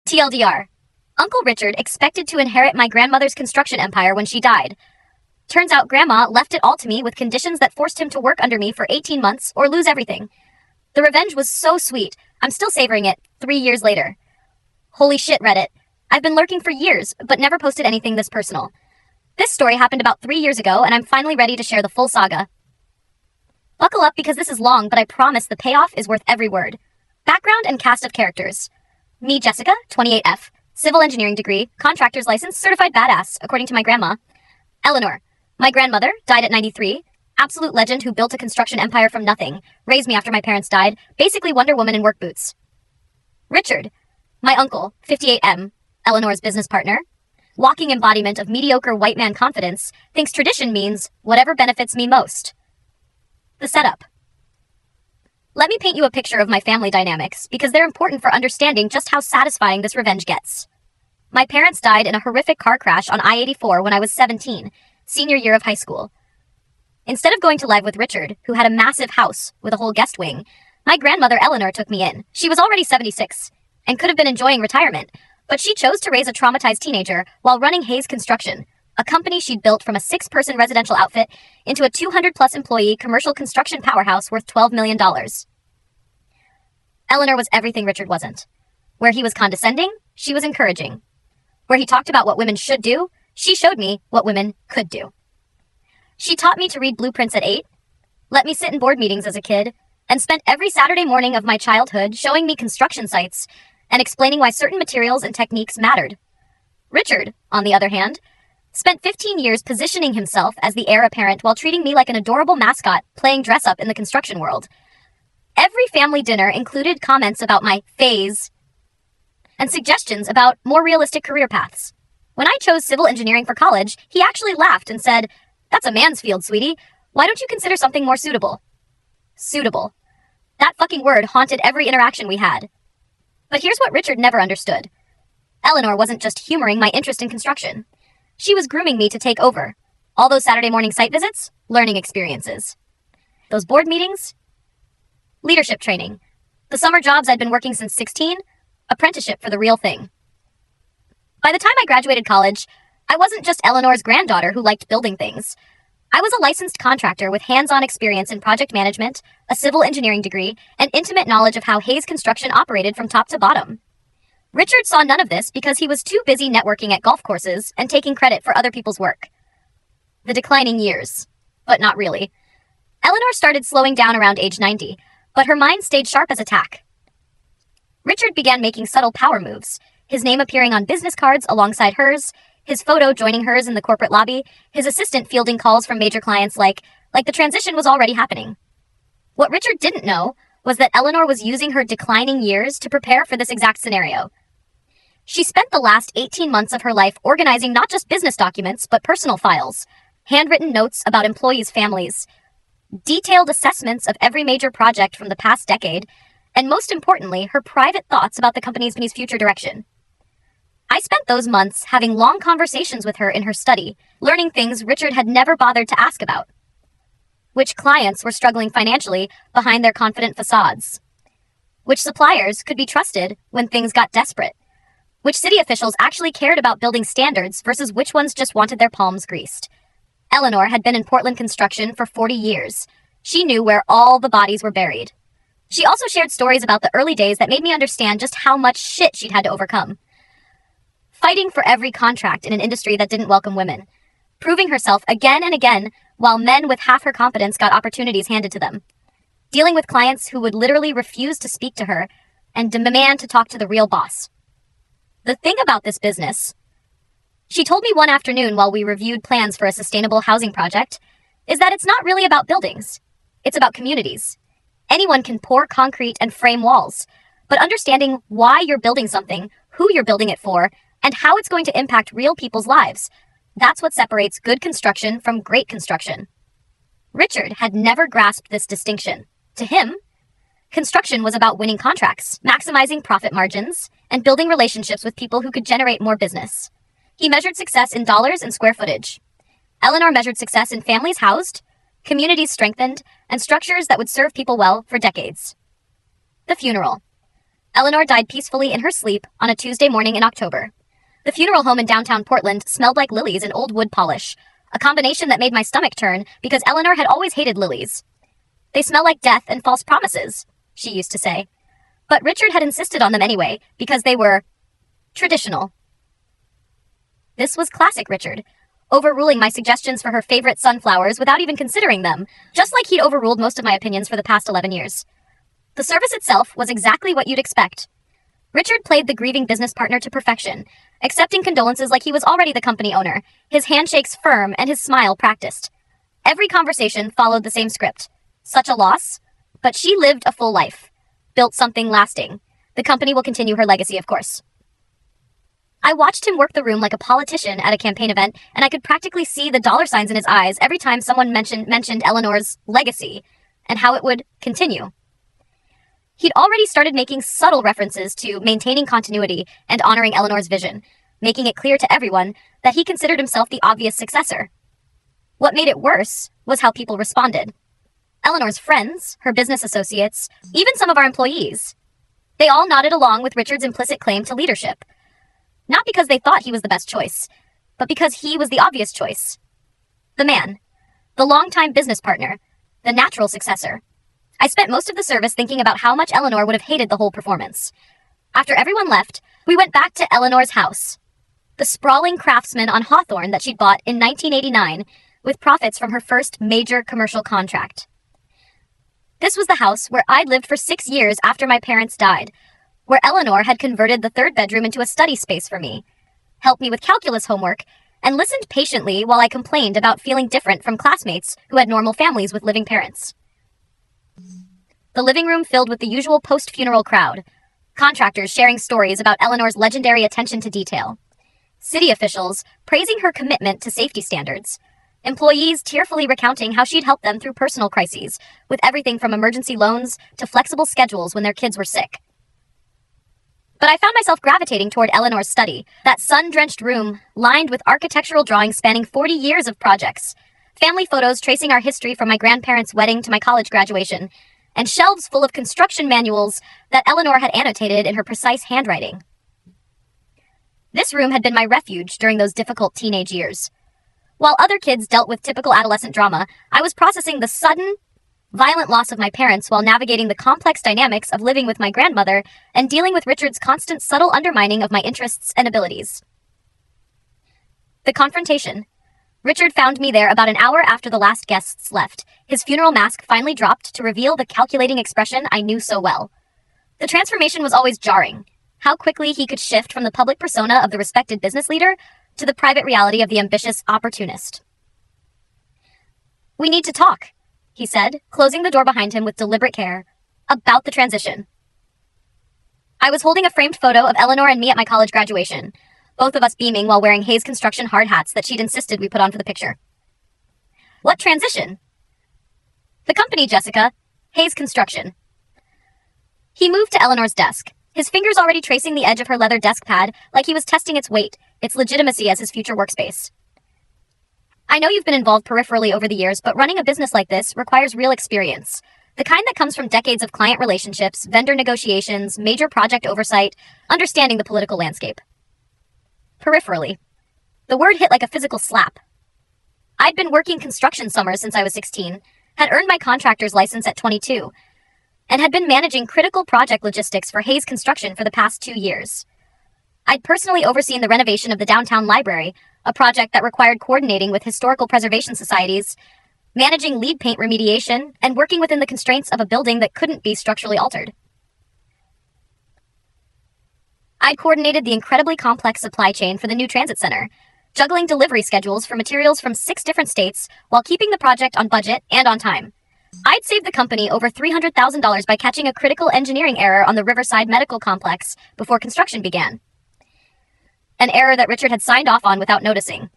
TLDR. Uncle Richard expected to inherit my grandmother's construction empire when she died. Turns out Grandma left it all to me with conditions that forced him to work under me for 18 months or lose everything. The revenge was so sweet, I'm still savoring it 3 years later. Holy shit, Reddit. I've been lurking for years, but never posted anything this personal. This story happened about 3 years ago, and I'm finally ready to share the full saga. Buckle up because this is long, but I promise the payoff is worth every word. Background and cast of characters. Me, Jessica, 28F, civil engineering degree, contractor's license, certified badass, according to my grandma. Eleanor, my grandmother, died at 93, absolute legend who built a construction empire from nothing, raised me after my parents died, basically Wonder Woman in work boots. Richard, my uncle, 58M, Eleanor's business partner, walking embodiment of mediocre white man confidence, thinks tradition means whatever benefits me most. The setup. Let me paint you a picture of my family dynamics, because they're important for understanding just how satisfying this revenge gets. My parents died in a horrific car crash on I-84 when I was 17, senior year of high school. Instead of going to live with Richard, who had a massive house with a whole guest wing, my grandmother Eleanor took me in. She was already 76, and could have been enjoying retirement, but she chose to raise a traumatized teenager while running Hayes Construction, a company she'd built from a 6-person residential outfit into a 200-plus employee commercial construction powerhouse worth $12 million. Eleanor was everything Richard wasn't. Where he was condescending, she was encouraging. Where he talked about what women should do, she showed me what women could do. She taught me to read blueprints at 8, let me sit in board meetings as a kid, and spent every Saturday morning of my childhood showing me construction sites and explaining why certain materials and techniques mattered. Richard, on the other hand, spent 15 years positioning himself as the heir apparent while treating me like an adorable mascot playing dress-up in the construction world. Every family dinner included comments about my phase and suggestions about more realistic career paths. When I chose civil engineering for college, he actually laughed and said, "That's a man's field, sweetie. Why don't you consider something more suitable?" Suitable. That fucking word haunted every interaction we had. But here's what Richard never understood. Eleanor wasn't just humoring my interest in construction. She was grooming me to take over. All those Saturday morning site visits, learning experiences. Those board meetings, leadership training. The summer jobs I'd been working since 16, apprenticeship for the real thing. By the time I graduated college, I wasn't just Eleanor's granddaughter who liked building things. I was a licensed contractor with hands-on experience in project management, a civil engineering degree, and intimate knowledge of how Hayes Construction operated from top to bottom. Richard saw none of this because he was too busy networking at golf courses and taking credit for other people's work. The declining years. But not really. Eleanor started slowing down around age 90, but her mind stayed sharp as a tack. Richard began making subtle power moves, his name appearing on business cards alongside hers, his photo joining hers in the corporate lobby, his assistant fielding calls from major clients like the transition was already happening. What Richard didn't know was that Eleanor was using her declining years to prepare for this exact scenario. She spent the last 18 months of her life organizing not just business documents, but personal files, handwritten notes about employees' families, detailed assessments of every major project from the past decade, and most importantly, her private thoughts about the company's future direction. I spent those months having long conversations with her in her study, learning things Richard had never bothered to ask about. Which clients were struggling financially behind their confident facades? Which suppliers could be trusted when things got desperate? Which city officials actually cared about building standards versus which ones just wanted their palms greased? Eleanor had been in Portland construction for 40 years. She knew where all the bodies were buried. She also shared stories about the early days that made me understand just how much shit she'd had to overcome. Fighting for every contract in an industry that didn't welcome women. Proving herself again and again while men with half her competence got opportunities handed to them. Dealing with clients who would literally refuse to speak to her and demand to talk to the real boss. The thing about this business, she told me one afternoon while we reviewed plans for a sustainable housing project, is that it's not really about buildings. It's about communities. Anyone can pour concrete and frame walls, but understanding why you're building something, who you're building it for, and how it's going to impact real people's lives, that's what separates good construction from great construction. Richard had never grasped this distinction. To him, construction was about winning contracts, maximizing profit margins, and building relationships with people who could generate more business. He measured success in dollars and square footage. Eleanor measured success in families housed, communities strengthened, and structures that would serve people well for decades. The funeral. Eleanor died peacefully in her sleep on a Tuesday morning in October. The funeral home in downtown Portland smelled like lilies and old wood polish, a combination that made my stomach turn because Eleanor had always hated lilies. They smell like death and false promises, she used to say. But Richard had insisted on them anyway because they were traditional. This was classic Richard, overruling my suggestions for her favorite sunflowers without even considering them, just like he'd overruled most of my opinions for the past 11 years. The service itself was exactly what you'd expect. Richard played the grieving business partner to perfection, accepting condolences like he was already the company owner, his handshakes firm and his smile practiced. Every conversation followed the same script. Such a loss, but she lived a full life, built something lasting. The company will continue her legacy, of course. I watched him work the room like a politician at a campaign event, and I could practically see the dollar signs in his eyes every time someone mentioned Eleanor's legacy and how it would continue. He'd already started making subtle references to maintaining continuity and honoring Eleanor's vision, making it clear to everyone that he considered himself the obvious successor. What made it worse was how people responded. Eleanor's friends, her business associates, even some of our employees. They all nodded along with Richard's implicit claim to leadership. Not because they thought he was the best choice, but because he was the obvious choice. The man. The longtime business partner. The natural successor. I spent most of the service thinking about how much Eleanor would have hated the whole performance. After everyone left, we went back to Eleanor's house. The sprawling craftsman on Hawthorne that she'd bought in 1989 with profits from her first major commercial contract. This was the house where I'd lived for 6 years after my parents died, where Eleanor had converted the third bedroom into a study space for me, helped me with calculus homework, and listened patiently while I complained about feeling different from classmates who had normal families with living parents. The living room filled with the usual post-funeral crowd, contractors sharing stories about Eleanor's legendary attention to detail, city officials praising her commitment to safety standards, employees tearfully recounting how she'd helped them through personal crises, with everything from emergency loans to flexible schedules when their kids were sick. But I found myself gravitating toward Eleanor's study, that sun-drenched room lined with architectural drawings spanning 40 years of projects, family photos tracing our history from my grandparents' wedding to my college graduation, and shelves full of construction manuals that Eleanor had annotated in her precise handwriting. This room had been my refuge during those difficult teenage years. While other kids dealt with typical adolescent drama, I was processing the sudden, violent loss of my parents while navigating the complex dynamics of living with my grandmother and dealing with Richard's constant subtle undermining of my interests and abilities. The confrontation. Richard found me there about an hour after the last guests left. His funeral mask finally dropped to reveal the calculating expression I knew so well. The transformation was always jarring. How quickly he could shift from the public persona of the respected business leader to the private reality of the ambitious opportunist. "We need to talk," he said, closing the door behind him with deliberate care, "about the transition." I was holding a framed photo of Eleanor and me at my college graduation, both of us beaming while wearing Hayes Construction hard hats that she'd insisted we put on for the picture. "What transition?" "The company, Jessica. Hayes Construction." He moved to Eleanor's desk, his fingers already tracing the edge of her leather desk pad like he was testing its weight, its legitimacy as his future workspace. "I know you've been involved peripherally over the years, but running a business like this requires real experience. The kind that comes from decades of client relationships, vendor negotiations, major project oversight, understanding the political landscape." Peripherally. The word hit like a physical slap. I'd been working construction summers since I was 16, had earned my contractor's license at 22, and had been managing critical project logistics for Hayes Construction for the past 2 years. I'd personally overseen the renovation of the downtown library, a project that required coordinating with historical preservation societies, managing lead paint remediation, and working within the constraints of a building that couldn't be structurally altered. I'd coordinated the incredibly complex supply chain for the new transit center, juggling delivery schedules for materials from 6 different states while keeping the project on budget and on time. I'd saved the company over $300,000 by catching a critical engineering error on the Riverside Medical Complex before construction began. An error that Richard had signed off on without noticing.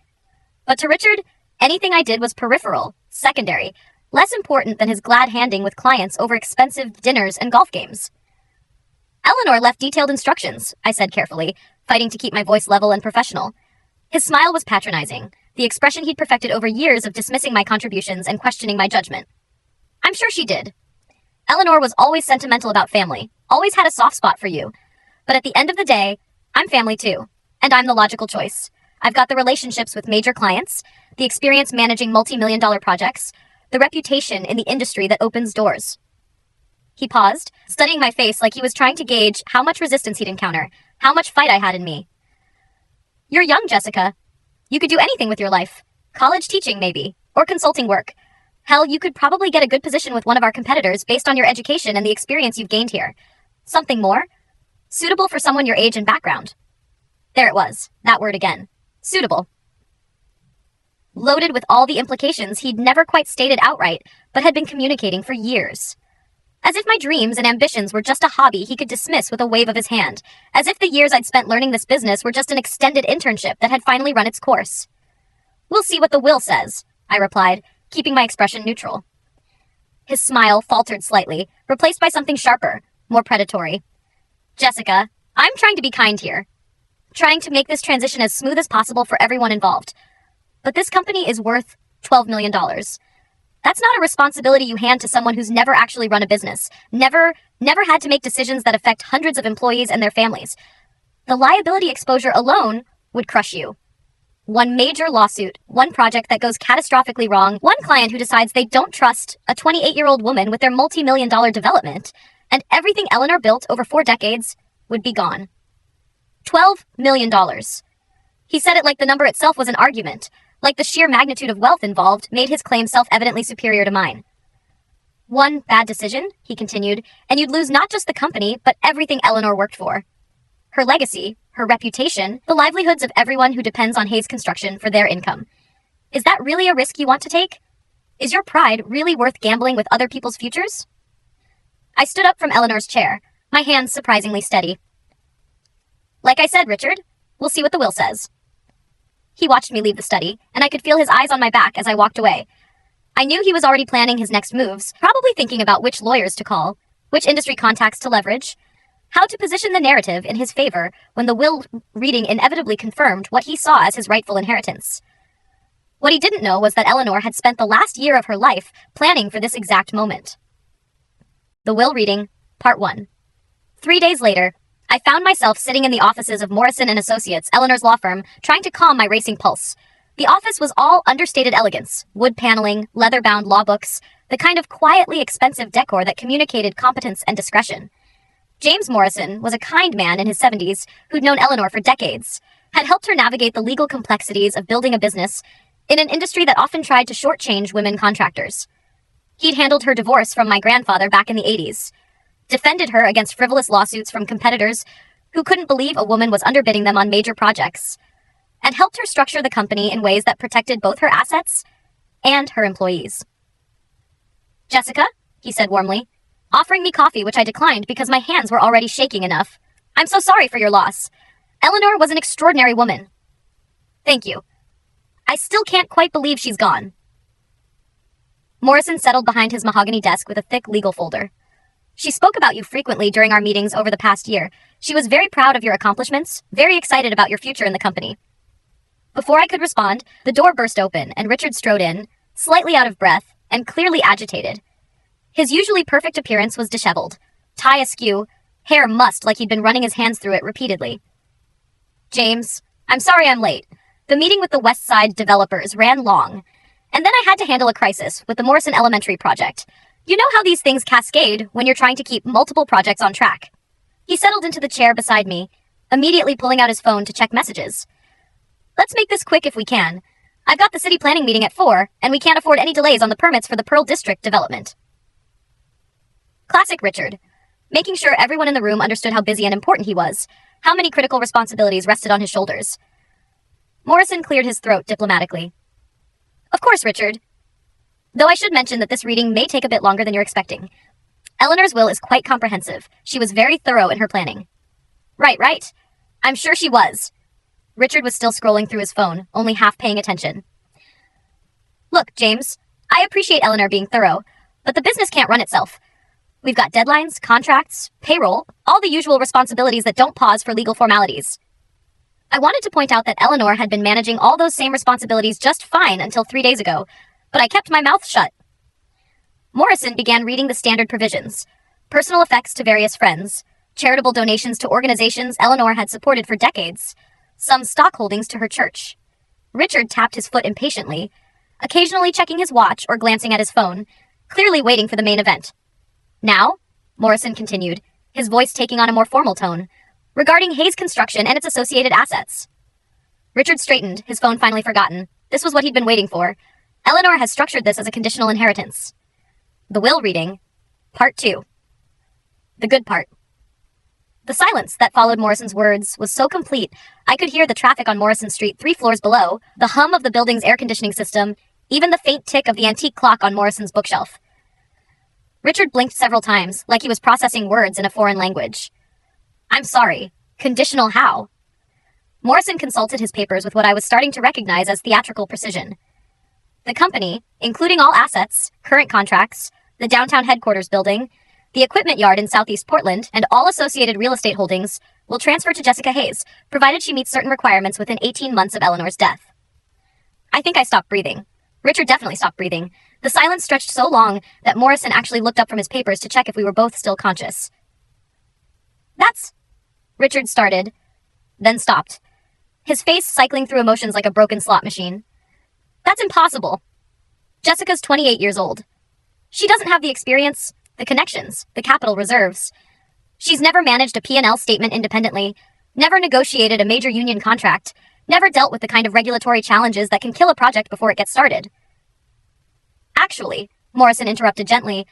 But to Richard, anything I did was peripheral, secondary, less important than his glad handing with clients over expensive dinners and golf games. "Eleanor left detailed instructions," I said carefully, fighting to keep my voice level and professional. His smile was patronizing, the expression he'd perfected over years of dismissing my contributions and questioning my judgment. "I'm sure she did." Eleanor was always sentimental about family, always had a soft spot for you. But at the end of the day, I'm family too, and I'm the logical choice. I've got the relationships with major clients, the experience managing multi-million-dollar projects, the reputation in the industry that opens doors. He paused, studying my face like he was trying to gauge how much resistance he'd encounter, how much fight I had in me. You're young, Jessica. You could do anything with your life. College teaching, maybe, or consulting work. Hell, you could probably get a good position with one of our competitors based on your education and the experience you've gained here. Something more? Suitable for someone your age and background. There it was, that word again. Suitable. Loaded with all the implications he'd never quite stated outright, but had been communicating for years. As if my dreams and ambitions were just a hobby he could dismiss with a wave of his hand. As if the years I'd spent learning this business were just an extended internship that had finally run its course. We'll see what the will says, I replied, keeping my expression neutral. His smile faltered slightly, replaced by something sharper, more predatory. Jessica, I'm trying to be kind here. Trying to make this transition as smooth as possible for everyone involved. But this company is worth $12 million. That's not a responsibility you hand to someone who's never actually run a business, never had to make decisions that affect hundreds of employees and their families. The liability exposure alone would crush you. One major lawsuit, one project that goes catastrophically wrong, one client who decides they don't trust a 28-year-old woman with their multi-million-dollar development, and everything Eleanor built over 4 decades would be gone. $12 million. He said it like the number itself was an argument, like the sheer magnitude of wealth involved made his claim self-evidently superior to mine. One bad decision, he continued, and you'd lose not just the company, but everything Eleanor worked for. Her legacy, her reputation, the livelihoods of everyone who depends on Hayes Construction for their income. Is that really a risk you want to take? Is your pride really worth gambling with other people's futures? I stood up from Eleanor's chair, my hands surprisingly steady. Like I said, Richard, we'll see what the will says. He watched me leave the study, and I could feel his eyes on my back as I walked away. I knew he was already planning his next moves, probably thinking about which lawyers to call, which industry contacts to leverage, how to position the narrative in his favor when the will reading inevitably confirmed what he saw as his rightful inheritance. What he didn't know was that Eleanor had spent the last year of her life planning for this exact moment. The Will Reading, Part 1. 3 days later, I found myself sitting in the offices of Morrison & Associates, Eleanor's law firm, trying to calm my racing pulse. The office was all understated elegance, wood paneling, leather-bound law books, the kind of quietly expensive decor that communicated competence and discretion. James Morrison was a kind man in his 70s who'd known Eleanor for decades, had helped her navigate the legal complexities of building a business in an industry that often tried to shortchange women contractors. He'd handled her divorce from my grandfather back in the 80s, defended her against frivolous lawsuits from competitors who couldn't believe a woman was underbidding them on major projects, and helped her structure the company in ways that protected both her assets and her employees. Jessica, he said warmly, offering me coffee which I declined because my hands were already shaking enough. I'm so sorry for your loss. Eleanor was an extraordinary woman. Thank you. I still can't quite believe she's gone. Morrison settled behind his mahogany desk with a thick legal folder. She spoke about you frequently during our meetings over the past year. She was very proud of your accomplishments, very excited about your future in the company. Before I could respond, the door burst open and Richard strode in, slightly out of breath and clearly agitated. His usually perfect appearance was disheveled, tie askew, hair mussed like he'd been running his hands through it repeatedly. James, I'm sorry I'm late. The meeting with the West Side developers ran long, and then I had to handle a crisis with the Morrison Elementary project. You know how these things cascade when you're trying to keep multiple projects on track. He settled into the chair beside me, immediately pulling out his phone to check messages. Let's make this quick if we can. I've got the city planning meeting at 4, and we can't afford any delays on the permits for the Pearl District development. Classic Richard. Making sure everyone in the room understood how busy and important he was, how many critical responsibilities rested on his shoulders. Morrison cleared his throat diplomatically. Of course, Richard. Though I should mention that this reading may take a bit longer than you're expecting. Eleanor's will is quite comprehensive. She was very thorough in her planning. Right. I'm sure she was. Richard was still scrolling through his phone, only half paying attention. Look, James, I appreciate Eleanor being thorough, but the business can't run itself. We've got deadlines, contracts, payroll, all the usual responsibilities that don't pause for legal formalities. I wanted to point out that Eleanor had been managing all those same responsibilities just fine until 3 days ago, but I kept my mouth shut. Morrison began reading the standard provisions: personal effects to various friends, charitable donations to organizations Eleanor had supported for decades, some stock holdings to her church. Richard tapped his foot impatiently, occasionally checking his watch or glancing at his phone, clearly waiting for the main event. Now, Morrison continued, his voice taking on a more formal tone, regarding Hayes Construction and its associated assets. Richard straightened, his phone finally forgotten. This was what he'd been waiting for. Eleanor has structured this as a conditional inheritance. The will reading, Part 2. The good part. The silence that followed Morrison's words was so complete, I could hear the traffic on Morrison Street 3 floors below, the hum of the building's air conditioning system, even the faint tick of the antique clock on Morrison's bookshelf. Richard blinked several times, like he was processing words in a foreign language. I'm sorry. Conditional how? Morrison consulted his papers with what I was starting to recognize as theatrical precision. The company, including all assets, current contracts, the downtown headquarters building, the equipment yard in southeast Portland, and all associated real estate holdings, will transfer to Jessica Hayes, provided she meets certain requirements within 18 months of Eleanor's death. I think I stopped breathing. Richard definitely stopped breathing. The silence stretched so long that Morrison actually looked up from his papers to check if we were both still conscious. That's... Richard started, then stopped, his face cycling through emotions like a broken slot machine. That's impossible. Jessica's 28 years old. She doesn't have the experience, the connections, the capital reserves. She's never managed a P&L statement independently, never negotiated a major union contract, never dealt with the kind of regulatory challenges that can kill a project before it gets started. Actually, Morrison interrupted gently,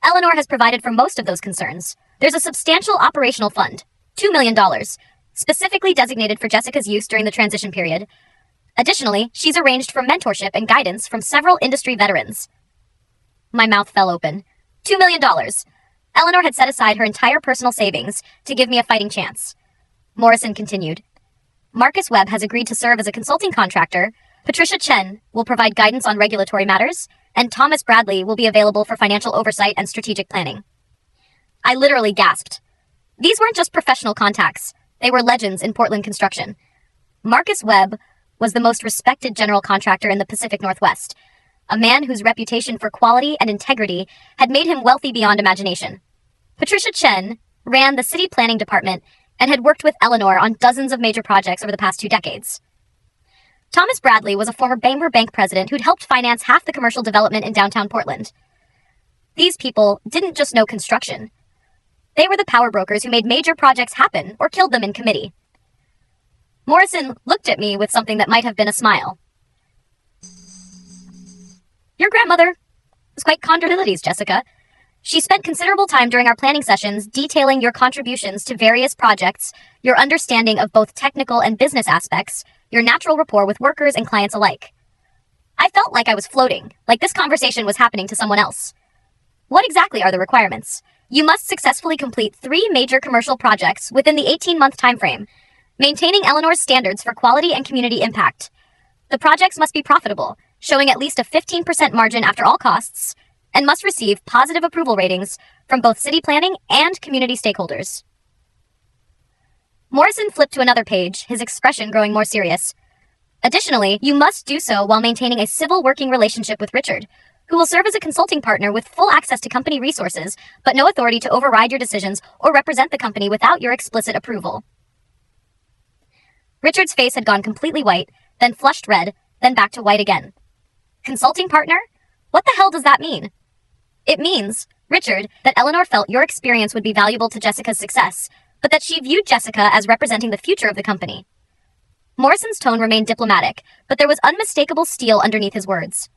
Eleanor has provided for most of those concerns. There's a substantial operational fund, $2 million, specifically designated for Jessica's use during the transition period. Additionally, she's arranged for mentorship and guidance from several industry veterans. My mouth fell open. $2 million. Eleanor had set aside her entire personal savings to give me a fighting chance. Morrison continued. Marcus Webb has agreed to serve as a consulting contractor, Patricia Chen will provide guidance on regulatory matters, and Thomas Bradley will be available for financial oversight and strategic planning. I literally gasped. These weren't just professional contacts. They were legends in Portland construction. Marcus Webb was the most respected general contractor in the Pacific Northwest, a man whose reputation for quality and integrity had made him wealthy beyond imagination. Patricia Chen ran the city planning department and had worked with Eleanor on dozens of major projects over the past 2 decades. Thomas Bradley was a former Bangor Bank president who'd helped finance half the commercial development in downtown Portland. These people didn't just know construction. They were the power brokers who made major projects happen or killed them in committee. Morrison looked at me with something that might have been a smile. Your grandmother was quite abilities, Jessica. She spent considerable time during our planning sessions detailing your contributions to various projects, your understanding of both technical and business aspects, your natural rapport with workers and clients alike. I felt like I was floating, like this conversation was happening to someone else. What exactly are the requirements? You must successfully complete 3 major commercial projects within the 18-month timeframe, maintaining Eleanor's standards for quality and community impact. The projects must be profitable, showing at least a 15% margin after all costs, and must receive positive approval ratings from both city planning and community stakeholders. Morrison flipped to another page, his expression growing more serious. Additionally, you must do so while maintaining a civil working relationship with Richard, who will serve as a consulting partner with full access to company resources, but no authority to override your decisions or represent the company without your explicit approval. Richard's face had gone completely white, then flushed red, then back to white again. Consulting partner? What the hell does that mean? It means, Richard, that Eleanor felt your experience would be valuable to Jessica's success, but that she viewed Jessica as representing the future of the company. Morrison's tone remained diplomatic, but there was unmistakable steel underneath his words.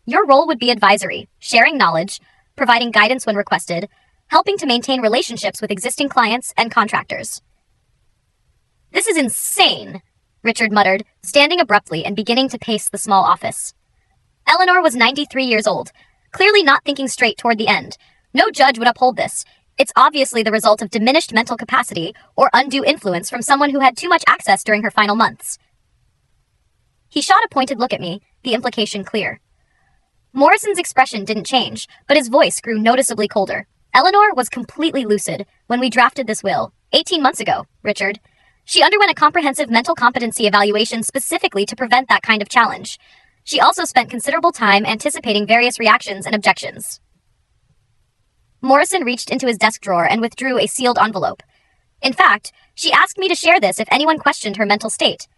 Your role would be advisory, sharing knowledge, providing guidance when requested, helping to maintain relationships with existing clients and contractors. This is insane, Richard muttered, standing abruptly and beginning to pace the small office. Eleanor was 93 years old, clearly not thinking straight toward the end. No judge would uphold this. It's obviously the result of diminished mental capacity or undue influence from someone who had too much access during her final months. He shot a pointed look at me, the implication clear. Morrison's expression didn't change, but his voice grew noticeably colder. Eleanor was completely lucid when we drafted this will, 18 months ago, Richard. She underwent a comprehensive mental competency evaluation specifically to prevent that kind of challenge. She also spent considerable time anticipating various reactions and objections. Morrison reached into his desk drawer and withdrew a sealed envelope. In fact, she asked me to share this if anyone questioned her mental state.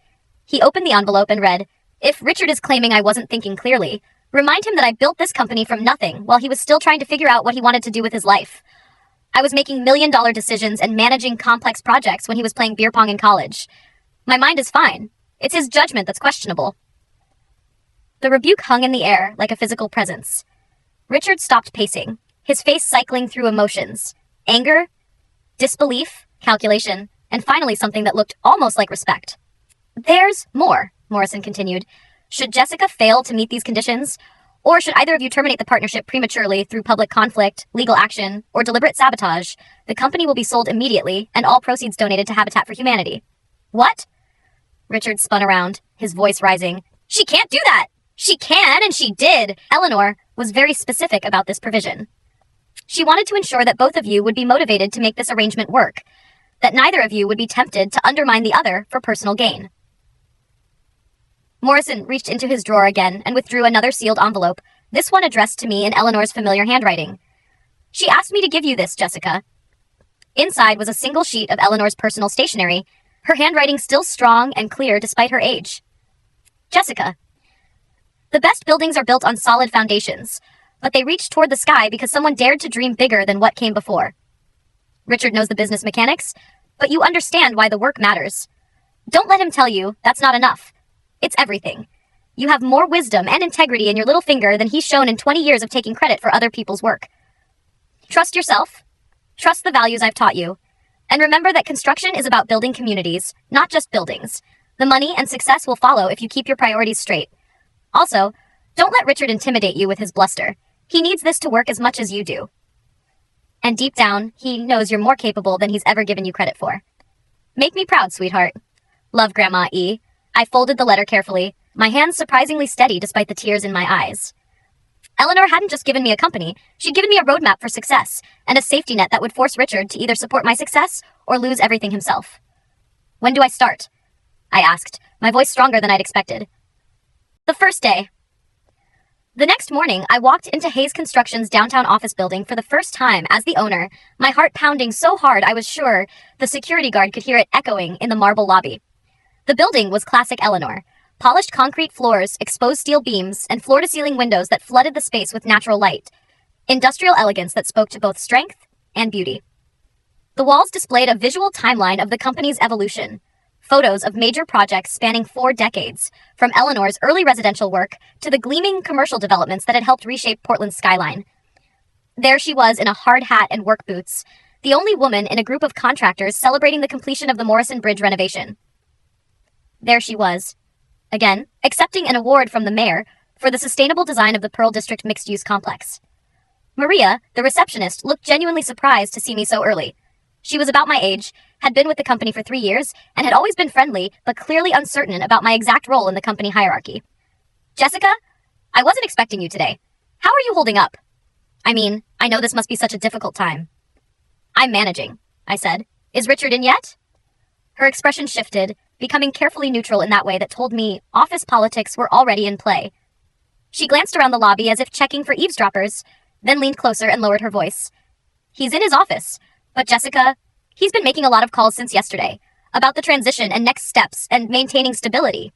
He opened the envelope and read, "If Richard is claiming I wasn't thinking clearly, remind him that I built this company from nothing while he was still trying to figure out what he wanted to do with his life. I was making million-dollar decisions and managing complex projects when he was playing beer pong in college. My mind is fine. It's his judgment that's questionable." The rebuke hung in the air like a physical presence. Richard stopped pacing, his face cycling through emotions: anger, disbelief, calculation, and finally something that looked almost like respect. "There's more," Morrison continued. "Should Jessica fail to meet these conditions, or should either of you terminate the partnership prematurely through public conflict, legal action, or deliberate sabotage, the company will be sold immediately and all proceeds donated to Habitat for Humanity." "What?" Richard spun around, his voice rising. "She can't do that! She can, and she did!" Eleanor was very specific about this provision. She wanted to ensure that both of you would be motivated to make this arrangement work, that neither of you would be tempted to undermine the other for personal gain. Morrison reached into his drawer again and withdrew another sealed envelope, this one addressed to me in Eleanor's familiar handwriting. "She asked me to give you this, Jessica." Inside was a single sheet of Eleanor's personal stationery, her handwriting still strong and clear despite her age. "Jessica, the best buildings are built on solid foundations, but they reach toward the sky because someone dared to dream bigger than what came before. Richard knows the business mechanics, but you understand why the work matters. Don't let him tell you that's not enough. It's everything. You have more wisdom and integrity in your little finger than he's shown in 20 years of taking credit for other people's work. Trust yourself. Trust the values I've taught you. And remember that construction is about building communities, not just buildings. The money and success will follow if you keep your priorities straight. Also, don't let Richard intimidate you with his bluster. He needs this to work as much as you do. And deep down, he knows you're more capable than he's ever given you credit for. Make me proud, sweetheart. Love, Grandma E." I folded the letter carefully, my hands surprisingly steady despite the tears in my eyes. Eleanor hadn't just given me a company, she'd given me a roadmap for success, and a safety net that would force Richard to either support my success or lose everything himself. "When do I start?" I asked, my voice stronger than I'd expected. "The first day." The next morning, I walked into Hayes Construction's downtown office building for the first time as the owner, my heart pounding so hard I was sure the security guard could hear it echoing in the marble lobby. The building was classic Eleanor: polished concrete floors, exposed steel beams, and floor-to-ceiling windows that flooded the space with natural light. Industrial elegance that spoke to both strength and beauty. The walls displayed a visual timeline of the company's evolution. Photos of major projects spanning 4 decades, from Eleanor's early residential work to the gleaming commercial developments that had helped reshape Portland's skyline. There she was in a hard hat and work boots, the only woman in a group of contractors celebrating the completion of the Morrison Bridge renovation. There she was, again, accepting an award from the mayor for the sustainable design of the Pearl District mixed-use complex. Maria, the receptionist, looked genuinely surprised to see me so early. She was about my age, had been with the company for 3 years, and had always been friendly, but clearly uncertain about my exact role in the company hierarchy. "Jessica, I wasn't expecting you today. How are you holding up? I mean, I know this must be such a difficult time." "I'm managing," I said. "Is Richard in yet?" Her expression shifted, becoming carefully neutral in that way that told me office politics were already in play. She glanced around the lobby as if checking for eavesdroppers, then leaned closer and lowered her voice. "He's in his office, but Jessica, he's been making a lot of calls since yesterday, about the transition and next steps and maintaining stability.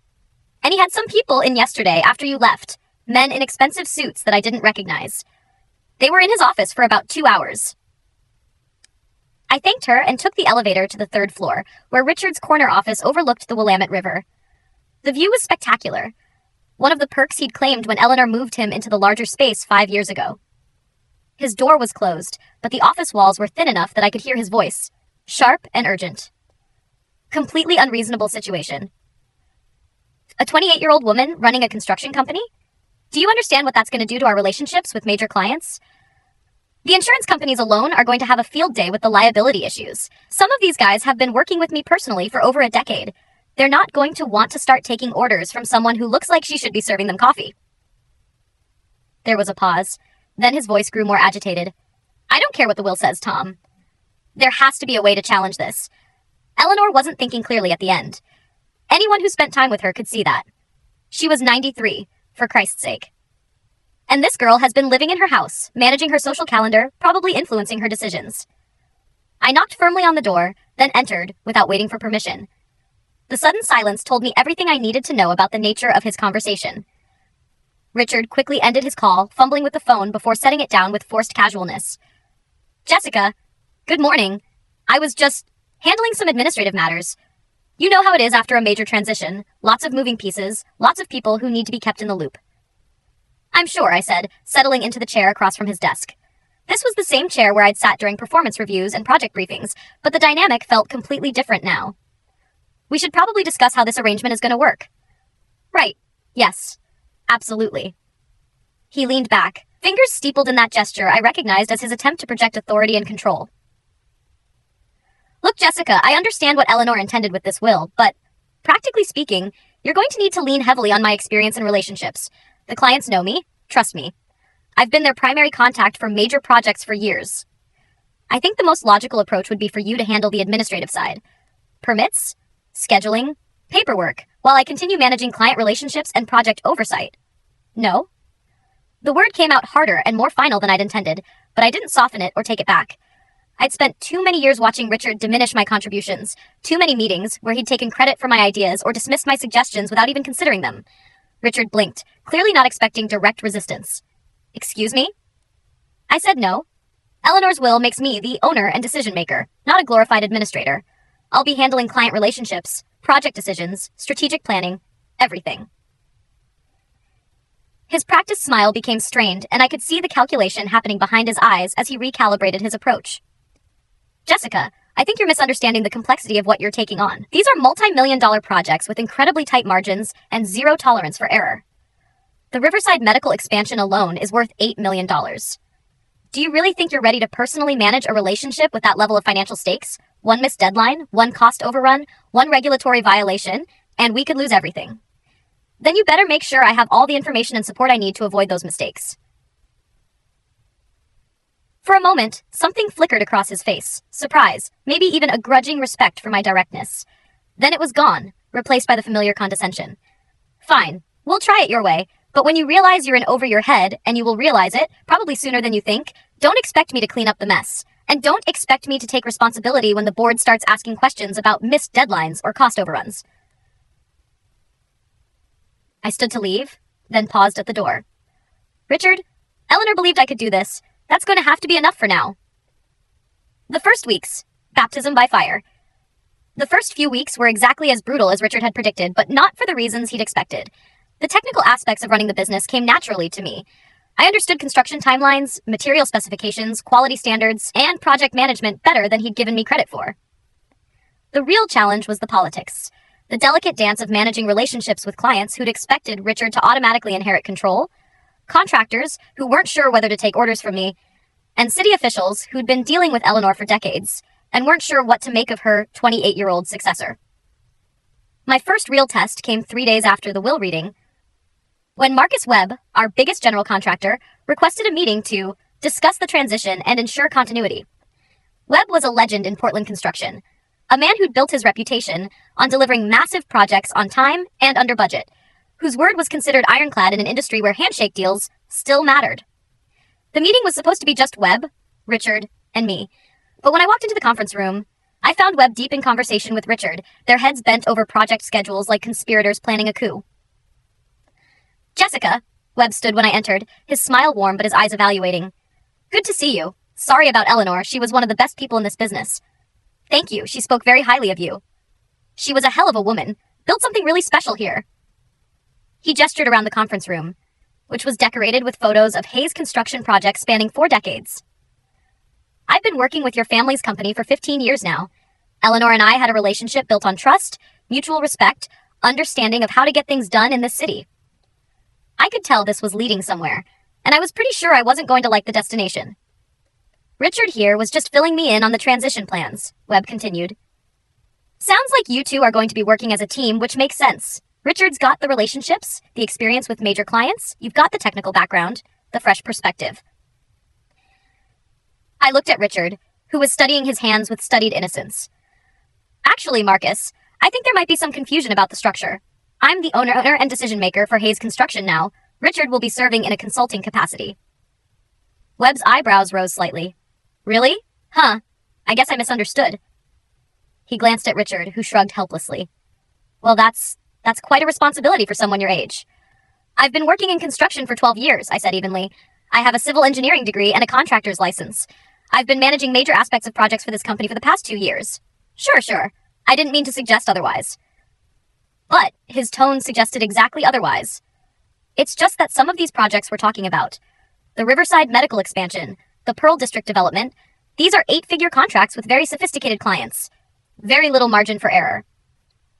And he had some people in yesterday after you left, men in expensive suits that I didn't recognize. They were in his office for about 2 hours. I thanked her and took the elevator to the 3rd floor, where Richard's corner office overlooked the Willamette River. The view was spectacular, one of the perks he'd claimed when Eleanor moved him into the larger space 5 years ago. His door was closed, but the office walls were thin enough that I could hear his voice, sharp and urgent. Completely unreasonable situation. A 28-year-old woman running a construction company? Do you understand what that's going to do to our relationships with major clients? The insurance companies alone are going to have a field day with the liability issues. Some of these guys have been working with me personally for over a decade. They're not going to want to start taking orders from someone who looks like she should be serving them coffee." There was a pause. Then his voice grew more agitated. "I don't care what the will says, Tom. There has to be a way to challenge this. Eleanor wasn't thinking clearly at the end. Anyone who spent time with her could see that. She was 93, for Christ's sake." And this girl has been living in her house, managing her social calendar, probably influencing her decisions. I knocked firmly on the door, then entered without waiting for permission. The sudden silence told me everything I needed to know about the nature of his conversation. Richard quickly ended his call, fumbling with the phone before setting it down with forced casualness. Jessica, good morning. I was just handling some administrative matters. You know how it is after a major transition. Lots of moving pieces, lots of people who need to be kept in the loop. I'm sure, I said, settling into the chair across from his desk. This was the same chair where I'd sat during performance reviews and project briefings, but the dynamic felt completely different now. We should probably discuss how this arrangement is going to work. Right. Yes. Absolutely. He leaned back, fingers steepled in that gesture I recognized as his attempt to project authority and control. Look, Jessica, I understand what Eleanor intended with this will, but practically speaking, you're going to need to lean heavily on my experience in relationships. The clients know me, trust me. I've been their primary contact for major projects for years. I think the most logical approach would be for you to handle the administrative side. Permits, scheduling, paperwork, while I continue managing client relationships and project oversight. No? The word came out harder and more final than I'd intended, but I didn't soften it or take it back. I'd spent too many years watching Richard diminish my contributions, too many meetings where he'd taken credit for my ideas or dismissed my suggestions without even considering them. Richard blinked, clearly not expecting direct resistance. Excuse me? I said no. Eleanor's will makes me the owner and decision-maker, not a glorified administrator. I'll be handling client relationships, project decisions, strategic planning, everything. His practiced smile became strained, and I could see the calculation happening behind his eyes as he recalibrated his approach. Jessica, I think you're misunderstanding the complexity of what you're taking on. These are multi-million-dollar projects with incredibly tight margins and zero tolerance for error. The Riverside medical expansion alone is worth $8 million. Do you really think you're ready to personally manage a relationship with that level of financial stakes? One missed deadline, one cost overrun, one regulatory violation, and we could lose everything. Then you better make sure I have all the information and support I need to avoid those mistakes. For a moment, something flickered across his face. Surprise, maybe even a grudging respect for my directness. Then it was gone, replaced by the familiar condescension. Fine, we'll try it your way, but when you realize you're in over your head, and you will realize it, probably sooner than you think, don't expect me to clean up the mess. And don't expect me to take responsibility when the board starts asking questions about missed deadlines or cost overruns. I stood to leave, then paused at the door. Richard, Eleanor believed I could do this. That's going to have to be enough for now. The first weeks, baptism by fire. The first few weeks were exactly as brutal as Richard had predicted, but not for the reasons he'd expected. The technical aspects of running the business came naturally to me. I understood construction timelines, material specifications, quality standards, and project management better than he'd given me credit for. The real challenge was the politics. The delicate dance of managing relationships with clients who'd expected Richard to automatically inherit control, contractors who weren't sure whether to take orders from me, and city officials who'd been dealing with Eleanor for decades and weren't sure what to make of her 28-year-old successor. My first real test came 3 days after the will reading, when Marcus Webb, our biggest general contractor, requested a meeting to discuss the transition and ensure continuity. Webb was a legend in Portland construction, a man who'd built his reputation on delivering massive projects on time and under budget, whose word was considered ironclad in an industry where handshake deals still mattered. The meeting was supposed to be just Webb, Richard, and me, but when I walked into the conference room, I found Webb deep in conversation with Richard, their heads bent over project schedules like conspirators planning a coup. Jessica, Webb stood when I entered, his smile warm but his eyes evaluating. Good to see you. Sorry about Eleanor, she was one of the best people in this business. Thank you, she spoke very highly of you. She was a hell of a woman, built something really special here. He gestured around the conference room, which was decorated with photos of Hayes construction projects spanning 4 decades. I've been working with your family's company for 15 years now. Eleanor and I had a relationship built on trust, mutual respect, understanding of how to get things done in this city. I could tell this was leading somewhere, and I was pretty sure I wasn't going to like the destination. Richard here was just filling me in on the transition plans, Webb continued. Sounds like you two are going to be working as a team, which makes sense. Richard's got the relationships, the experience with major clients, you've got the technical background, the fresh perspective. I looked at Richard, who was studying his hands with studied innocence. Actually, Marcus, I think there might be some confusion about the structure. I'm the owner and decision-maker for Hayes Construction now. Richard will be serving in a consulting capacity. Webb's eyebrows rose slightly. Really? Huh. I guess I misunderstood. He glanced at Richard, who shrugged helplessly. Well, that's quite a responsibility for someone your age. I've been working in construction for 12 years, I said evenly. I have a civil engineering degree and a contractor's license. I've been managing major aspects of projects for this company for the past 2 years. Sure. I didn't mean to suggest otherwise. But his tone suggested exactly otherwise. It's just that some of these projects we're talking about, the Riverside medical expansion, the Pearl District development, these are 8-figure contracts with very sophisticated clients. Very little margin for error.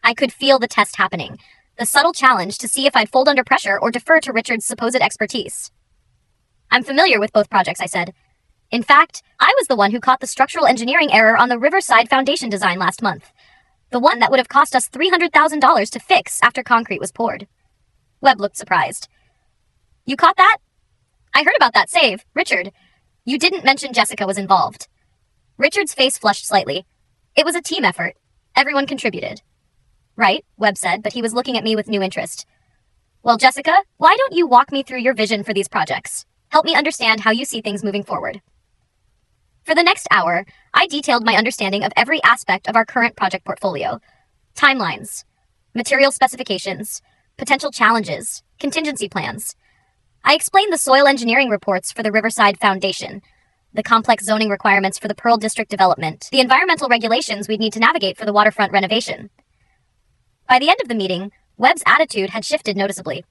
I could feel the test happening, the subtle challenge to see if I'd fold under pressure or defer to Richard's supposed expertise. I'm familiar with both projects, I said. In fact, I was the one who caught the structural engineering error on the Riverside foundation design last month. The one that would have cost us $300,000 to fix after concrete was poured. Webb looked surprised. You caught that? I heard about that save, Richard. You didn't mention Jessica was involved. Richard's face flushed slightly. It was a team effort. Everyone contributed. Right, Webb said, but he was looking at me with new interest. Well, Jessica, why don't you walk me through your vision for these projects? Help me understand how you see things moving forward. For the next hour, I detailed my understanding of every aspect of our current project portfolio. Timelines, material specifications, potential challenges, contingency plans. I explained the soil engineering reports for the Riverside Foundation, the complex zoning requirements for the Pearl District development, the environmental regulations we'd need to navigate for the waterfront renovation. By the end of the meeting, Webb's attitude had shifted noticeably.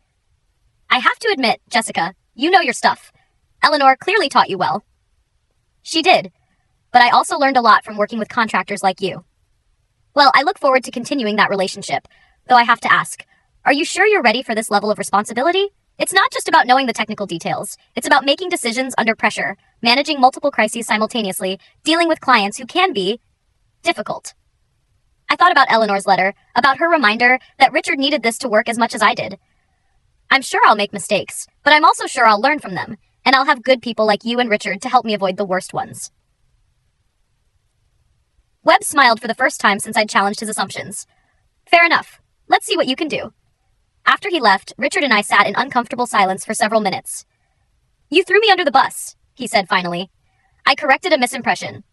I have to admit, Jessica, you know your stuff. Eleanor clearly taught you well. She did, but I also learned a lot from working with contractors like you. Well, I look forward to continuing that relationship, though I have to ask, are you sure you're ready for this level of responsibility? It's not just about knowing the technical details. It's about making decisions under pressure, managing multiple crises simultaneously, dealing with clients who can be difficult. I thought about Eleanor's letter, about her reminder that Richard needed this to work as much as I did. I'm sure I'll make mistakes, but I'm also sure I'll learn from them, and I'll have good people like you and Richard to help me avoid the worst ones. Webb smiled for the first time since I'd challenged his assumptions. Fair enough. Let's see what you can do. After he left, Richard and I sat in uncomfortable silence for several minutes. You threw me under the bus, he said finally. I corrected a misimpression.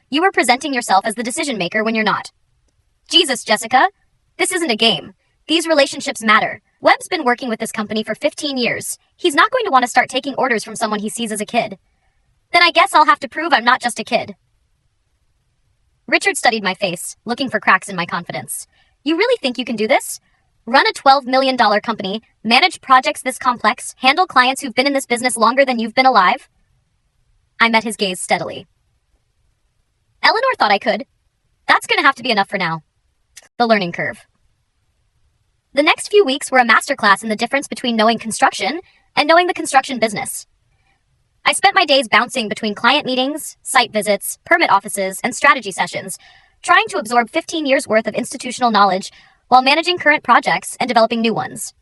You were presenting yourself as the decision-maker when you're not. Jesus, Jessica. This isn't a game. These relationships matter. Webb's been working with this company for 15 years. He's not going to want to start taking orders from someone he sees as a kid. Then I guess I'll have to prove I'm not just a kid. Richard studied my face, looking for cracks in my confidence. You really think you can do this? Run a $12 million company, manage projects this complex, handle clients who've been in this business longer than you've been alive? I met his gaze steadily. Eleanor thought I could. That's going to have to be enough for now. The learning curve. The next few weeks were a masterclass in the difference between knowing construction and knowing the construction business. I spent my days bouncing between client meetings, site visits, permit offices, and strategy sessions, trying to absorb 15 years' worth of institutional knowledge while managing current projects and developing new ones.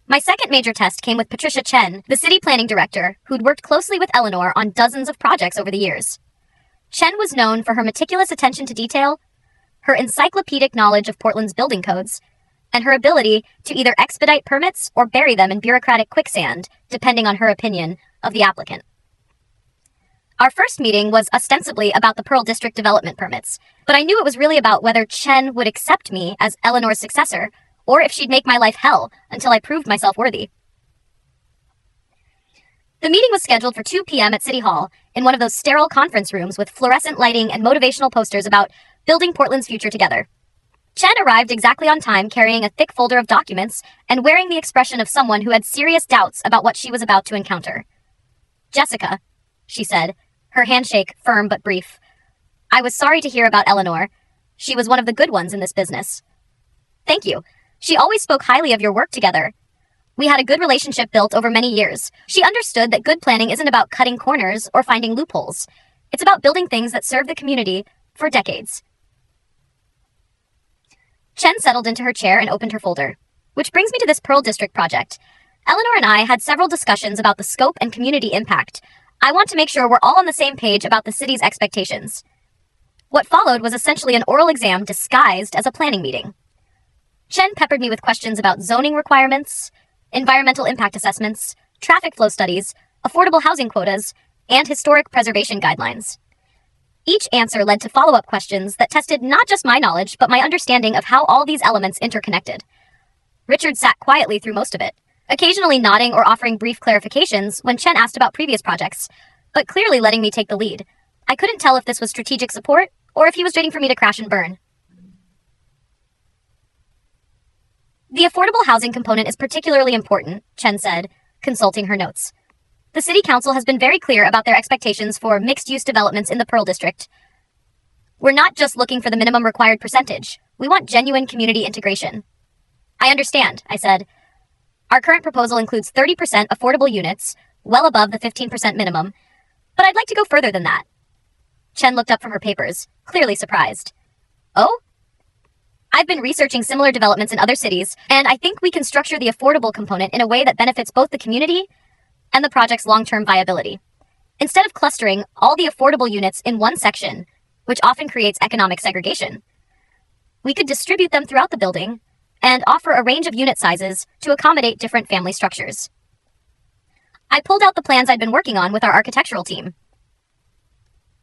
My second major test came with Patricia Chen, the city planning director, who'd worked closely with Eleanor on dozens of projects over the years. Chen was known for her meticulous attention to detail, her encyclopedic knowledge of Portland's building codes, and her ability to either expedite permits or bury them in bureaucratic quicksand, depending on her opinion of the applicant. Our first meeting was ostensibly about the Pearl District development permits, but I knew it was really about whether Chen would accept me as Eleanor's successor, or if she'd make my life hell until I proved myself worthy. The meeting was scheduled for 2 p.m. at City Hall, in one of those sterile conference rooms with fluorescent lighting and motivational posters about building Portland's future together. Chen arrived exactly on time, carrying a thick folder of documents and wearing the expression of someone who had serious doubts about what she was about to encounter. Jessica, she said, her handshake firm but brief. I was sorry to hear about Eleanor. She was one of the good ones in this business. Thank you. She always spoke highly of your work together. We had a good relationship built over many years. She understood that good planning isn't about cutting corners or finding loopholes. It's about building things that serve the community for decades. Chen settled into her chair and opened her folder. Which brings me to this Pearl District project. Eleanor and I had several discussions about the scope and community impact. I want to make sure we're all on the same page about the city's expectations. What followed was essentially an oral exam disguised as a planning meeting. Chen peppered me with questions about zoning requirements, environmental impact assessments, traffic flow studies, affordable housing quotas, and historic preservation guidelines. Each answer led to follow-up questions that tested not just my knowledge, but my understanding of how all these elements interconnected. Richard sat quietly through most of it, occasionally nodding or offering brief clarifications when Chen asked about previous projects, but clearly letting me take the lead. I couldn't tell if this was strategic support or if he was waiting for me to crash and burn. The affordable housing component is particularly important, Chen said, consulting her notes. The City Council has been very clear about their expectations for mixed-use developments in the Pearl District. We're not just looking for the minimum required percentage. We want genuine community integration. I understand, I said. Our current proposal includes 30% affordable units, well above the 15% minimum, but I'd like to go further than that. Chen looked up from her papers, clearly surprised. Oh? I've been researching similar developments in other cities, and I think we can structure the affordable component in a way that benefits both the community and the project's long-term viability. Instead of clustering all the affordable units in one section, which often creates economic segregation, we could distribute them throughout the building and offer a range of unit sizes to accommodate different family structures. I pulled out the plans I'd been working on with our architectural team.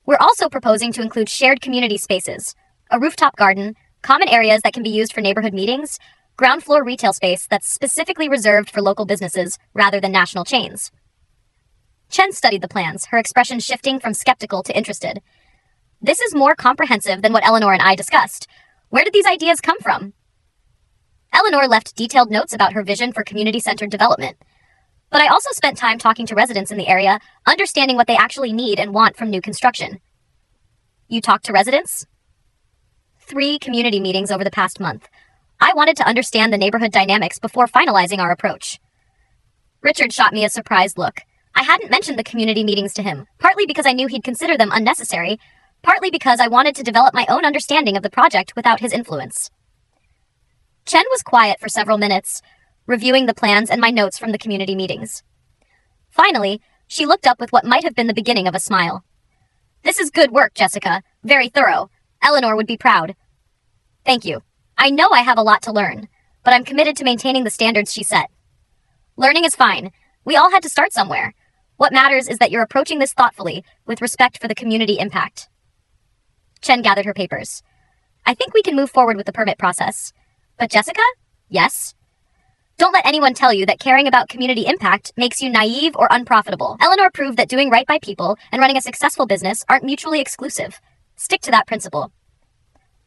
We're also proposing to include shared community spaces, a rooftop garden, common areas that can be used for neighborhood meetings, ground floor retail space that's specifically reserved for local businesses rather than national chains. Chen studied the plans, her expression shifting from skeptical to interested. This is more comprehensive than what Eleanor and I discussed. Where did these ideas come from? Eleanor left detailed notes about her vision for community-centered development. But I also spent time talking to residents in the area, understanding what they actually need and want from new construction. You talked to residents? 3 community meetings over the past month. I wanted to understand the neighborhood dynamics before finalizing our approach. Richard shot me a surprised look. I hadn't mentioned the community meetings to him, partly because I knew he'd consider them unnecessary, partly because I wanted to develop my own understanding of the project without his influence. Chen was quiet for several minutes, reviewing the plans and my notes from the community meetings. Finally, she looked up with what might have been the beginning of a smile. This is good work, Jessica. Very thorough. Eleanor would be proud. Thank you. I know I have a lot to learn, but I'm committed to maintaining the standards she set. Learning is fine. We all had to start somewhere. What matters is that you're approaching this thoughtfully, with respect for the community impact. Chen gathered her papers. I think we can move forward with the permit process. But Jessica? Yes? Don't let anyone tell you that caring about community impact makes you naive or unprofitable. Eleanor proved that doing right by people and running a successful business aren't mutually exclusive. Stick to that principle.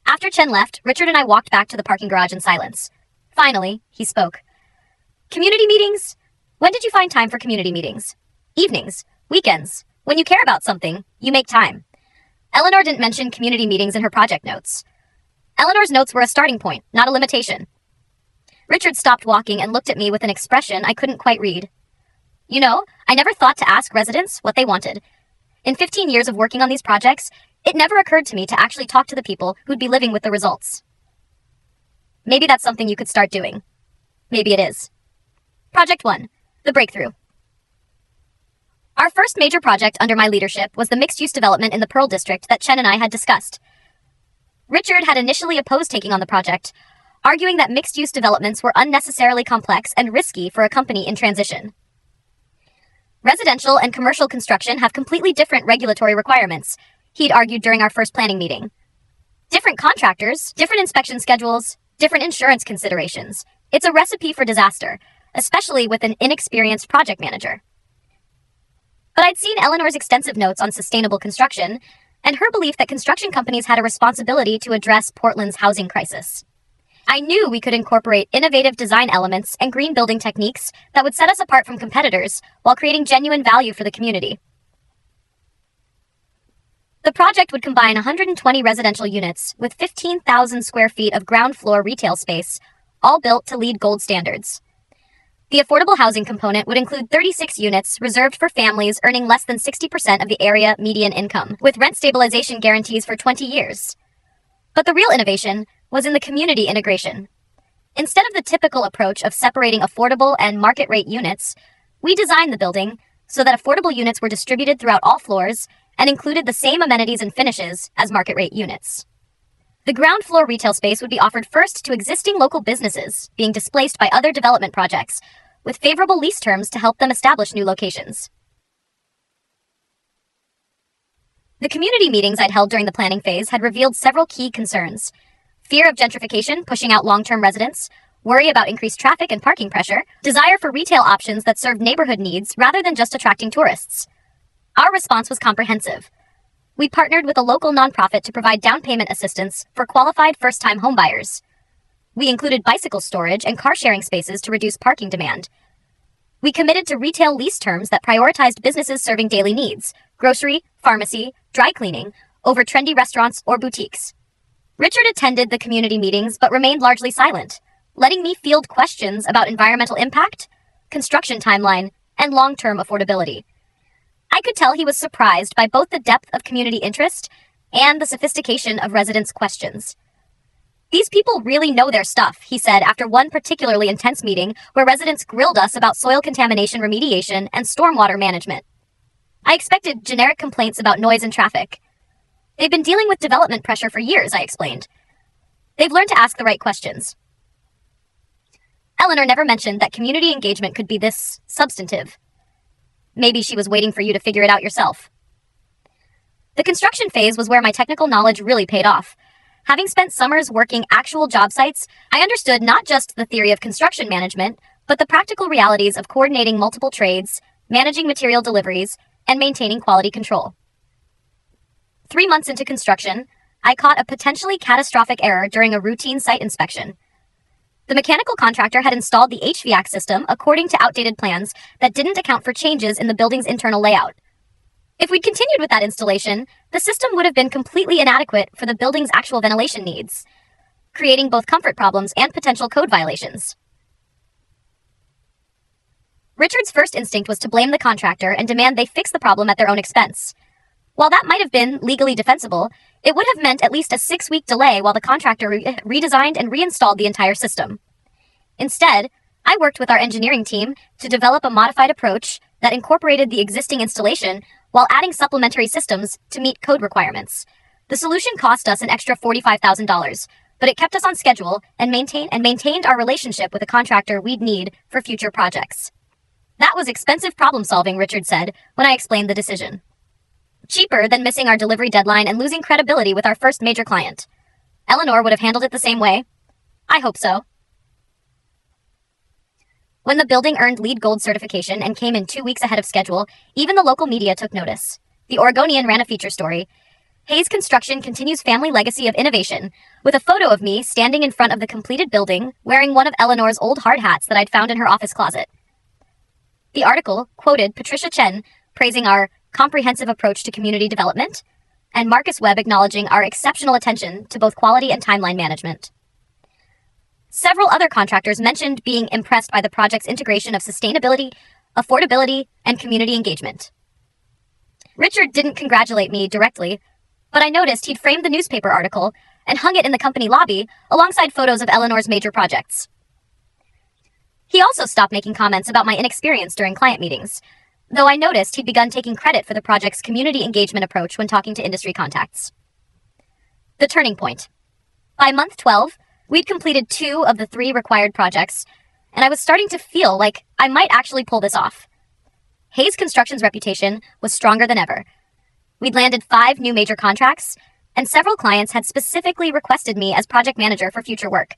After Chen left, Richard and I walked back to the parking garage in silence. Finally, he spoke. Community meetings? When did you find time for community meetings? Evenings, weekends. When you care about something, you make time. Eleanor didn't mention community meetings in her project notes. Eleanor's notes were a starting point, not a limitation. Richard stopped walking and looked at me with an expression I couldn't quite read. You know, I never thought to ask residents what they wanted. In 15 years of working on these projects, it never occurred to me to actually talk to the people who'd be living with the results. Maybe that's something you could start doing. Maybe it is. Project 1. The Breakthrough. Our first major project under my leadership was the mixed-use development in the Pearl District that Chen and I had discussed. Richard had initially opposed taking on the project, arguing that mixed-use developments were unnecessarily complex and risky for a company in transition. Residential and commercial construction have completely different regulatory requirements, he'd argued during our first planning meeting. Different contractors, different inspection schedules, different insurance considerations. It's a recipe for disaster, especially with an inexperienced project manager. But I'd seen Eleanor's extensive notes on sustainable construction, and her belief that construction companies had a responsibility to address Portland's housing crisis. I knew we could incorporate innovative design elements and green building techniques that would set us apart from competitors while creating genuine value for the community. The project would combine 120 residential units with 15,000 square feet of ground floor retail space, all built to LEED Gold standards. The affordable housing component would include 36 units reserved for families earning less than 60% of the area median income, with rent stabilization guarantees for 20 years. But the real innovation was in the community integration. Instead of the typical approach of separating affordable and market rate units, we designed the building so that affordable units were distributed throughout all floors and included the same amenities and finishes as market rate units. The ground floor retail space would be offered first to existing local businesses being displaced by other development projects, with favorable lease terms to help them establish new locations. The community meetings I'd held during the planning phase had revealed several key concerns. Fear of gentrification pushing out long-term residents, worry about increased traffic and parking pressure, desire for retail options that serve neighborhood needs rather than just attracting tourists. Our response was comprehensive. We partnered with a local nonprofit to provide down payment assistance for qualified first-time homebuyers. We included bicycle storage and car-sharing spaces to reduce parking demand. We committed to retail lease terms that prioritized businesses serving daily needs, grocery, pharmacy, dry cleaning, over trendy restaurants or boutiques. Richard attended the community meetings but remained largely silent, letting me field questions about environmental impact, construction timeline, and long-term affordability. I could tell he was surprised by both the depth of community interest and the sophistication of residents' questions. "These people really know their stuff," he said after one particularly intense meeting where residents grilled us about soil contamination remediation and stormwater management. I expected generic complaints about noise and traffic. "They've been dealing with development pressure for years," I explained. "They've learned to ask the right questions." Eleanor never mentioned that community engagement could be this substantive. Maybe she was waiting for you to figure it out yourself. The construction phase was where my technical knowledge really paid off. Having spent summers working actual job sites, I understood not just the theory of construction management, but the practical realities of coordinating multiple trades, managing material deliveries, and maintaining quality control. 3 months into construction, I caught a potentially catastrophic error during a routine site inspection. The mechanical contractor had installed the HVAC system according to outdated plans that didn't account for changes in the building's internal layout. If we'd continued with that installation, the system would have been completely inadequate for the building's actual ventilation needs, creating both comfort problems and potential code violations. Richard's first instinct was to blame the contractor and demand they fix the problem at their own expense. While that might have been legally defensible, it would have meant at least a 6-week delay while the contractor redesigned and reinstalled the entire system. Instead, I worked with our engineering team to develop a modified approach that incorporated the existing installation while adding supplementary systems to meet code requirements. The solution cost us an extra $45,000, but it kept us on schedule and maintained our relationship with a contractor we'd need for future projects. "That was expensive problem solving," Richard said when I explained the decision. "Cheaper than missing our delivery deadline and losing credibility with our first major client. Eleanor would have handled it the same way." "I hope so." When the building earned LEED Gold certification and came in 2 weeks ahead of schedule, even the local media took notice. The Oregonian ran a feature story. "Hayes Construction continues family legacy of innovation," with a photo of me standing in front of the completed building wearing one of Eleanor's old hard hats that I'd found in her office closet. The article quoted Patricia Chen praising our comprehensive approach to community development, and Marcus Webb acknowledging our exceptional attention to both quality and timeline management. Several other contractors mentioned being impressed by the project's integration of sustainability, affordability, and community engagement. Richard didn't congratulate me directly, but I noticed he'd framed the newspaper article and hung it in the company lobby alongside photos of Eleanor's major projects. He also stopped making comments about my inexperience during client meetings, though I noticed he'd begun taking credit for the project's community engagement approach when talking to industry contacts. The turning point. By month 12, we'd completed 2 of the 3 required projects, and I was starting to feel like I might actually pull this off. Hayes Construction's reputation was stronger than ever. We'd landed 5 new major contracts, and several clients had specifically requested me as project manager for future work.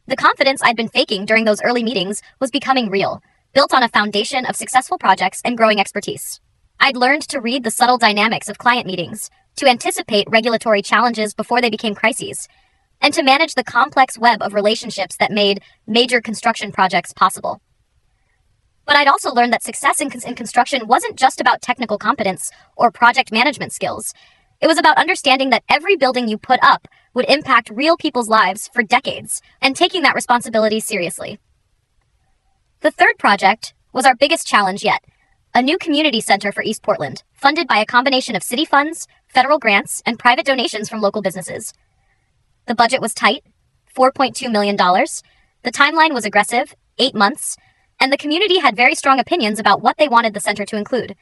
The confidence I'd been faking during those early meetings was becoming real, built on a foundation of successful projects and growing expertise. I'd learned to read the subtle dynamics of client meetings, to anticipate regulatory challenges before they became crises, and to manage the complex web of relationships that made major construction projects possible. But I'd also learned that success in construction wasn't just about technical competence or project management skills. It was about understanding that every building you put up would impact real people's lives for decades, and taking that responsibility seriously. The third project was our biggest challenge yet, a new community center for East Portland, funded by a combination of city funds, federal grants, and private donations from local businesses. The budget was tight, $4.2 million. The timeline was aggressive, 8 months, and the community had very strong opinions about what they wanted the center to include.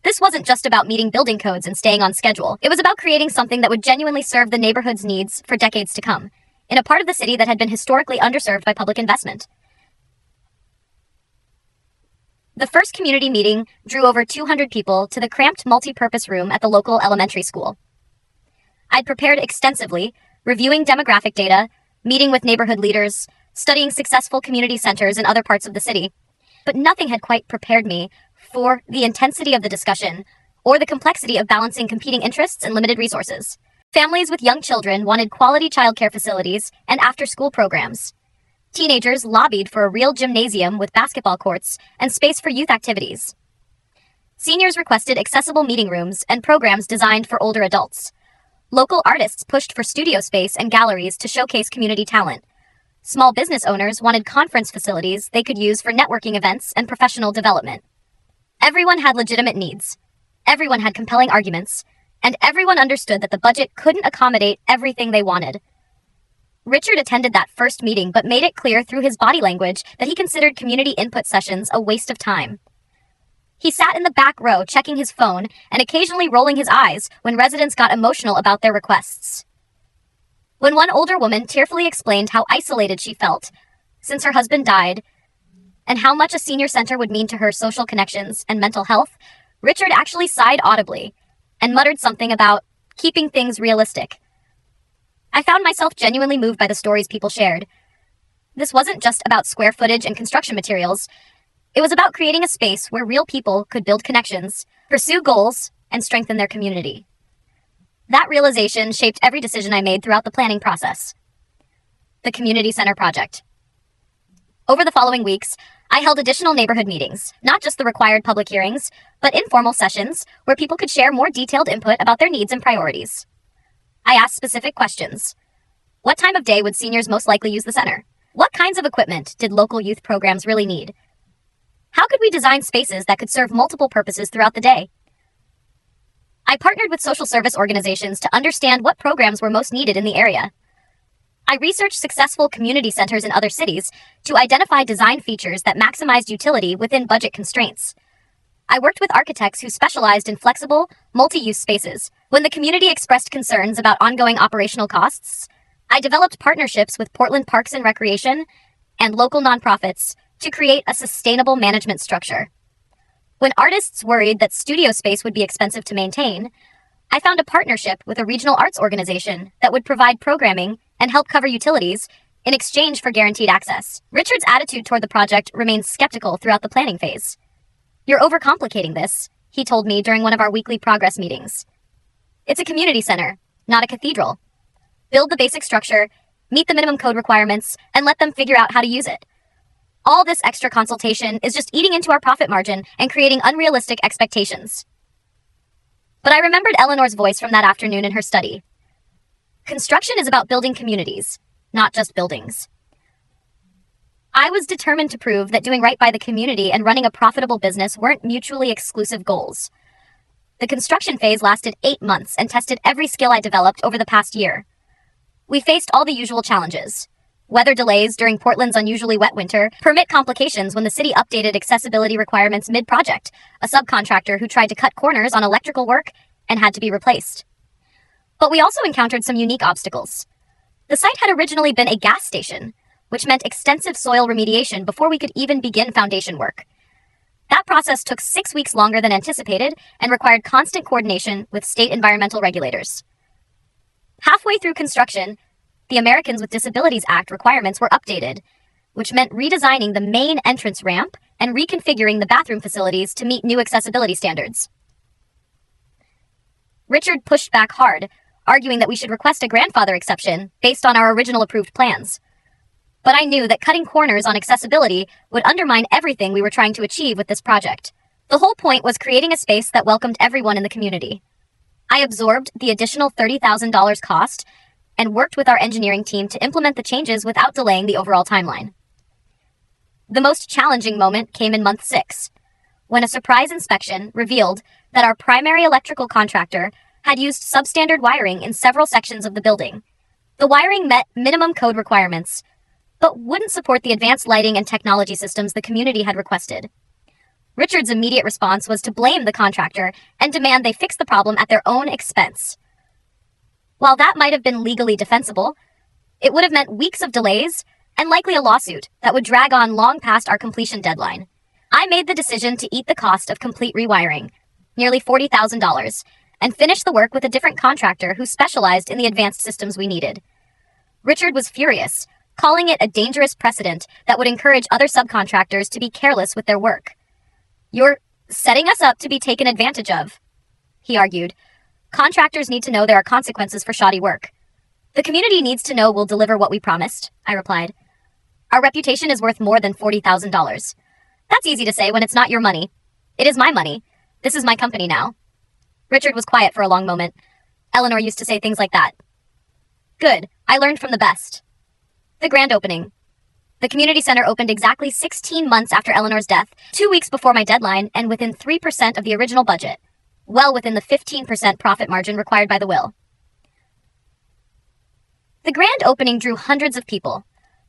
This wasn't just about meeting building codes and staying on schedule. It was about creating something that would genuinely serve the neighborhood's needs for decades to come, in a part of the city that had been historically underserved by public investment. The first community meeting drew over 200 people to the cramped multi-purpose room at the local elementary school. I'd prepared extensively, reviewing demographic data, meeting with neighborhood leaders, studying successful community centers in other parts of the city, but nothing had quite prepared me for the intensity of the discussion or the complexity of balancing competing interests and limited resources. Families with young children wanted quality childcare facilities and after-school programs. Teenagers lobbied for a real gymnasium with basketball courts and space for youth activities. Seniors requested accessible meeting rooms and programs designed for older adults. Local artists pushed for studio space and galleries to showcase community talent. Small business owners wanted conference facilities they could use for networking events and professional development. Everyone had legitimate needs. Everyone had compelling arguments, and everyone understood that the budget couldn't accommodate everything they wanted. Richard attended that first meeting but made it clear through his body language that he considered community input sessions a waste of time. He sat in the back row checking his phone and occasionally rolling his eyes when residents got emotional about their requests. When one older woman tearfully explained how isolated she felt since her husband died and how much a senior center would mean to her social connections and mental health, Richard actually sighed audibly and muttered something about keeping things realistic. I found myself genuinely moved by the stories people shared. This wasn't just about square footage and construction materials. It was about creating a space where real people could build connections, pursue goals, and strengthen their community. That realization shaped every decision I made throughout the planning process. The Community Center Project. Over the following weeks, I held additional neighborhood meetings, not just the required public hearings, but informal sessions where people could share more detailed input about their needs and priorities. I asked specific questions. What time of day would seniors most likely use the center? What kinds of equipment did local youth programs really need? How could we design spaces that could serve multiple purposes throughout the day? I partnered with social service organizations to understand what programs were most needed in the area. I researched successful community centers in other cities to identify design features that maximized utility within budget constraints. I worked with architects who specialized in flexible, multi-use spaces. When the community expressed concerns about ongoing operational costs, I developed partnerships with Portland Parks and Recreation and local nonprofits to create a sustainable management structure. When artists worried that studio space would be expensive to maintain, I found a partnership with a regional arts organization that would provide programming and help cover utilities in exchange for guaranteed access. Richard's attitude toward the project remained skeptical throughout the planning phase. "You're overcomplicating this," he told me during one of our weekly progress meetings. "It's a community center, not a cathedral. Build the basic structure, meet the minimum code requirements, and let them figure out how to use it. All this extra consultation is just eating into our profit margin and creating unrealistic expectations." But I remembered Eleanor's voice from that afternoon in her study. Construction is about building communities, not just buildings. I was determined to prove that doing right by the community and running a profitable business weren't mutually exclusive goals. The construction phase lasted 8 months and tested every skill I developed over the past year. We faced all the usual challenges. Weather delays during Portland's unusually wet winter, permit complications when the city updated accessibility requirements mid-project, a subcontractor who tried to cut corners on electrical work and had to be replaced. But we also encountered some unique obstacles. The site had originally been a gas station, which meant extensive soil remediation before we could even begin foundation work. That process took 6 weeks longer than anticipated and required constant coordination with state environmental regulators. Halfway through construction, the Americans with Disabilities Act requirements were updated, which meant redesigning the main entrance ramp and reconfiguring the bathroom facilities to meet new accessibility standards. Richard pushed back hard, arguing that we should request a grandfather exception based on our original approved plans. But I knew that cutting corners on accessibility would undermine everything we were trying to achieve with this project. The whole point was creating a space that welcomed everyone in the community. I absorbed the additional $30,000 cost and worked with our engineering team to implement the changes without delaying the overall timeline. The most challenging moment came in month 6, when a surprise inspection revealed that our primary electrical contractor had used substandard wiring in several sections of the building. The wiring met minimum code requirements, but wouldn't support the advanced lighting and technology systems the community had requested. Richard's immediate response was to blame the contractor and demand they fix the problem at their own expense. While that might have been legally defensible, it would have meant weeks of delays and likely a lawsuit that would drag on long past our completion deadline. I I made the decision to eat the cost of complete rewiring, nearly $40,000, and finish the work with a different contractor who specialized in the advanced systems we needed. Richard was furious, calling it a dangerous precedent that would encourage other subcontractors to be careless with their work. "You're setting us up to be taken advantage of," he argued. "Contractors need to know there are consequences for shoddy work. The community needs to know we'll deliver what we promised," I replied. "Our reputation is worth more than $40,000. That's easy to say when it's not your money. It is my money. This is my company now." Richard was quiet for a long moment. Eleanor used to say things like that. Good. I learned from the best. The grand opening. The community center opened exactly 16 months after Eleanor's death, 2 weeks before my deadline, and within 3% of the original budget, well within the 15% profit margin required by the will. The grand opening drew hundreds of people.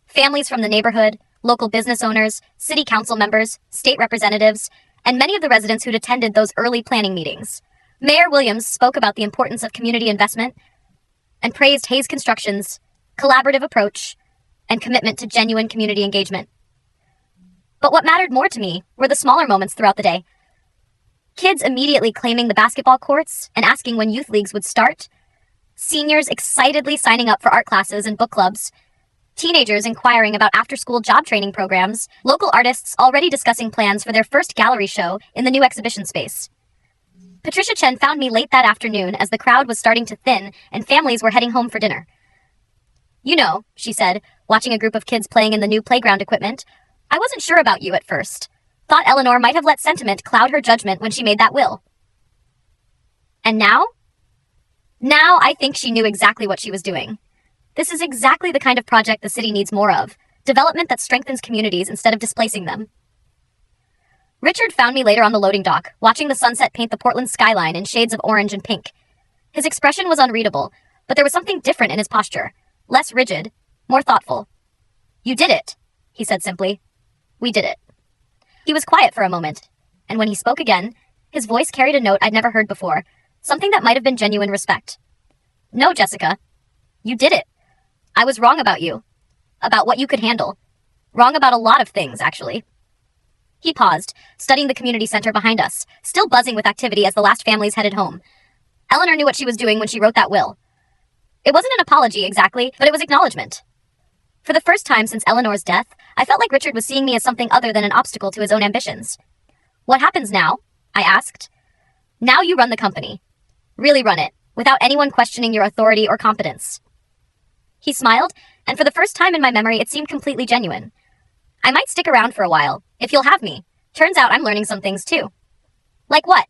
Families from the neighborhood, local business owners, city council members, state representatives, and many of the residents who'd attended those early planning meetings. Mayor Williams spoke about the importance of community investment and praised Hayes Construction's collaborative approach and commitment to genuine community engagement. But what mattered more to me were the smaller moments throughout the day. Kids immediately claiming the basketball courts and asking when youth leagues would start, seniors excitedly signing up for art classes and book clubs, teenagers inquiring about after-school job training programs, local artists already discussing plans for their first gallery show in the new exhibition space. Patricia Chen found me late that afternoon as the crowd was starting to thin and families were heading home for dinner. "You know," she said, watching a group of kids playing in the new playground equipment, "I wasn't sure about you at first. Thought Eleanor might have let sentiment cloud her judgment when she made that will. And now? Now I think she knew exactly what she was doing. This is exactly the kind of project the city needs more of, development that strengthens communities instead of displacing them." Richard found me later on the loading dock, watching the sunset paint the Portland skyline in shades of orange and pink. His expression was unreadable, but there was something different in his posture, less rigid, more thoughtful. "You did it," he said simply. "We did it." He was quiet for a moment, and when he spoke again, his voice carried a note I'd never heard before, something that might have been genuine respect. "No, Jessica. You did it. I was wrong about you. About what you could handle. Wrong about a lot of things, actually." He paused, studying the community center behind us, still buzzing with activity as the last families headed home. Eleanor knew what she was doing when she wrote that will. It wasn't an apology, exactly, but it was acknowledgement. For the first time since Eleanor's death, I felt like Richard was seeing me as something other than an obstacle to his own ambitions. "What happens now?" I asked. "Now you run the company. Really run it, without anyone questioning your authority or competence." He smiled, and for the first time in my memory, it seemed completely genuine. "I might stick around for a while, if you'll have me. Turns out I'm learning some things too." "Like what?"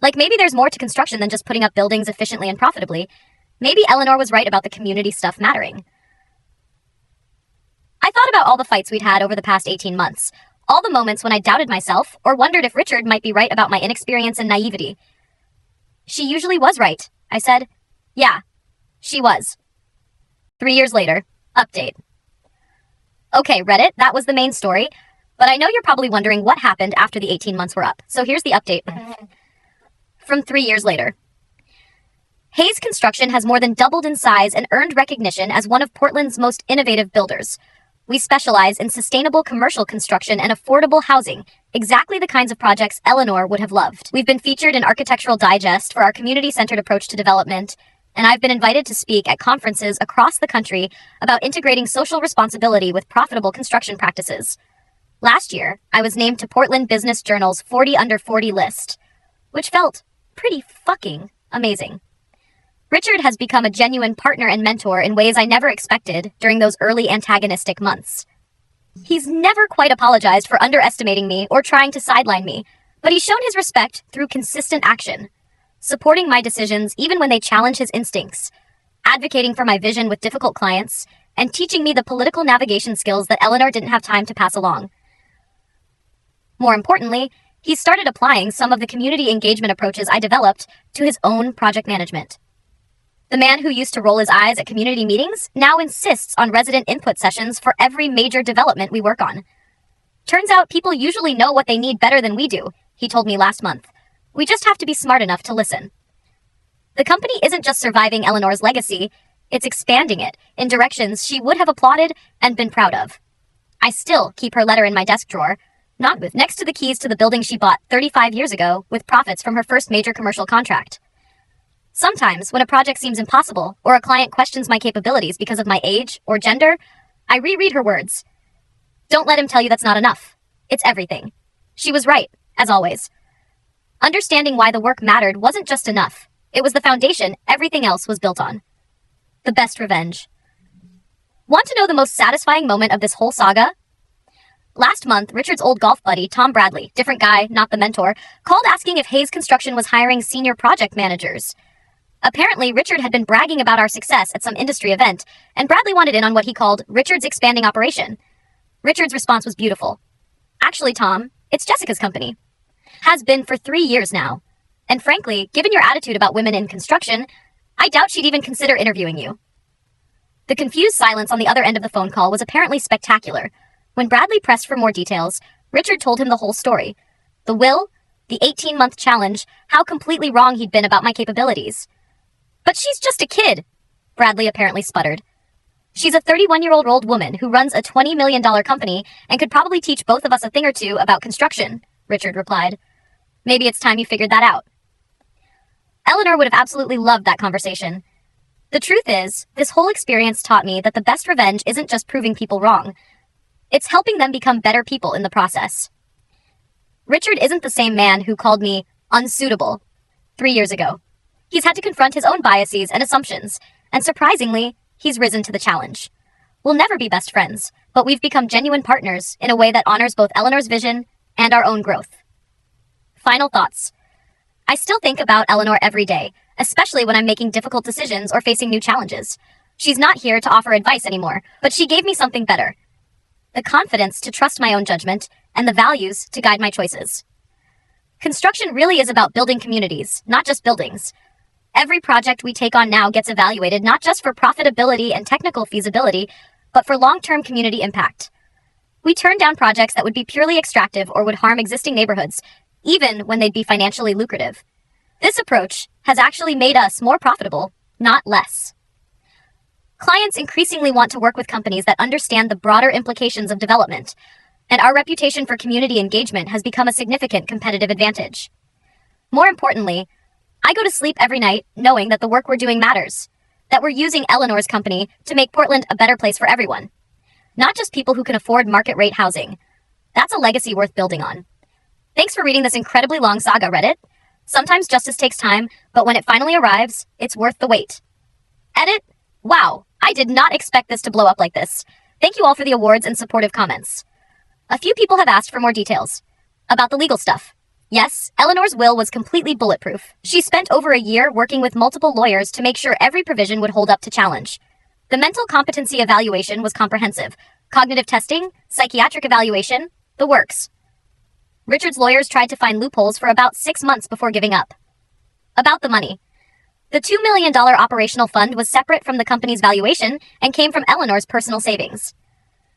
"Like maybe there's more to construction than just putting up buildings efficiently and profitably. Maybe Eleanor was right about the community stuff mattering." I thought about all the fights we'd had over the past 18 months, all the moments when I doubted myself or wondered if Richard might be right about my inexperience and naivety. "She usually was right," I said. "Yeah, she was." 3 years later, update. Okay, Reddit, that was the main story, but I know you're probably wondering what happened after the 18 months were up, so here's the update. From 3 years later. Hayes Construction has more than doubled in size and earned recognition as one of Portland's most innovative builders. We specialize in sustainable commercial construction and affordable housing, exactly the kinds of projects Eleanor would have loved. We've been featured in Architectural Digest for our community-centered approach to development, and I've been invited to speak at conferences across the country about integrating social responsibility with profitable construction practices. Last year, I was named to Portland Business Journal's 40 Under 40 list, which felt pretty fucking amazing. Richard has become a genuine partner and mentor in ways I never expected during those early antagonistic months. He's never quite apologized for underestimating me or trying to sideline me, but he's shown his respect through consistent action, supporting my decisions even when they challenge his instincts, advocating for my vision with difficult clients, and teaching me the political navigation skills that Eleanor didn't have time to pass along. More importantly, he started applying some of the community engagement approaches I developed to his own project management. The man who used to roll his eyes at community meetings now insists on resident input sessions for every major development we work on. Turns out people usually know what they need better than we do, he told me last month. We just have to be smart enough to listen. The company isn't just surviving Eleanor's legacy, it's expanding it in directions she would have applauded and been proud of. I still keep her letter in my desk drawer, not with next to the keys to the building she bought 35 years ago with profits from her first major commercial contract. Sometimes, when a project seems impossible or a client questions my capabilities because of my age or gender, I reread her words. Don't let him tell you that's not enough. It's everything. She was right, as always. Understanding why the work mattered wasn't just enough. It was the foundation everything else was built on. The best revenge. Want to know the most satisfying moment of this whole saga? Last month, Richard's old golf buddy, Tom Bradley, different guy, not the mentor, called asking if Hayes Construction was hiring senior project managers. Apparently, Richard had been bragging about our success at some industry event, and Bradley wanted in on what he called Richard's expanding operation. Richard's response was beautiful. Actually, Tom, it's Jessica's company. Has been for 3 years now. And frankly, given your attitude about women in construction, I doubt she'd even consider interviewing you. The confused silence on the other end of the phone call was apparently spectacular. When Bradley pressed for more details, Richard told him the whole story. The will, the 18-month challenge, how completely wrong he'd been about my capabilities. But she's just a kid, Bradley apparently sputtered. She's a 31-year-old woman who runs a $20 million company and could probably teach both of us a thing or two about construction, Richard replied. Maybe it's time you figured that out. Eleanor would have absolutely loved that conversation. The truth is, this whole experience taught me that the best revenge isn't just proving people wrong. It's helping them become better people in the process. Richard isn't the same man who called me unsuitable 3 years ago. He's had to confront his own biases and assumptions, and surprisingly, he's risen to the challenge. We'll never be best friends, but we've become genuine partners in a way that honors both Eleanor's vision and our own growth. Final thoughts. I still think about Eleanor every day, especially when I'm making difficult decisions or facing new challenges. She's not here to offer advice anymore, but she gave me something better. The confidence to trust my own judgment and the values to guide my choices. Construction really is about building communities, not just buildings. Every project we take on now gets evaluated not just for profitability and technical feasibility, but for long-term community impact. We turn down projects that would be purely extractive or would harm existing neighborhoods, even when they'd be financially lucrative. This approach has actually made us more profitable, not less. Clients increasingly want to work with companies that understand the broader implications of development, and our reputation for community engagement has become a significant competitive advantage. More importantly, I go to sleep every night knowing that the work we're doing matters, that we're using Eleanor's company to make Portland a better place for everyone, not just people who can afford market-rate housing. That's a legacy worth building on. Thanks for reading this incredibly long saga, Reddit. Sometimes justice takes time, but when it finally arrives, it's worth the wait. Edit? Wow, I did not expect this to blow up like this. Thank you all for the awards and supportive comments. A few people have asked for more details. About the legal stuff. Yes, Eleanor's will was completely bulletproof. She spent over a year working with multiple lawyers to make sure every provision would hold up to challenge. The mental competency evaluation was comprehensive. Cognitive testing, psychiatric evaluation, the works. Richard's lawyers tried to find loopholes for about 6 months before giving up. About the money. The $2 million operational fund was separate from the company's valuation and came from Eleanor's personal savings.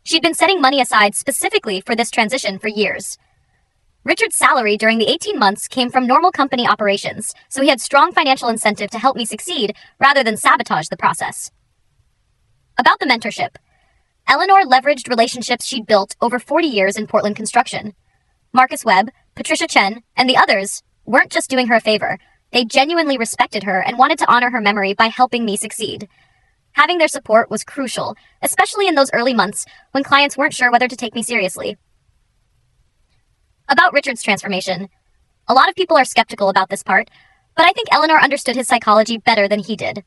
She'd been setting money aside specifically for this transition for years. Richard's salary during the 18 months came from normal company operations, so he had strong financial incentive to help me succeed rather than sabotage the process. About the mentorship. Eleanor leveraged relationships she'd built over 40 years in Portland construction. Marcus Webb, Patricia Chen, and the others weren't just doing her a favor. They genuinely respected her and wanted to honor her memory by helping me succeed. Having their support was crucial, especially in those early months when clients weren't sure whether to take me seriously. About Richard's transformation. A lot of people are skeptical about this part, but I think Eleanor understood his psychology better than he did.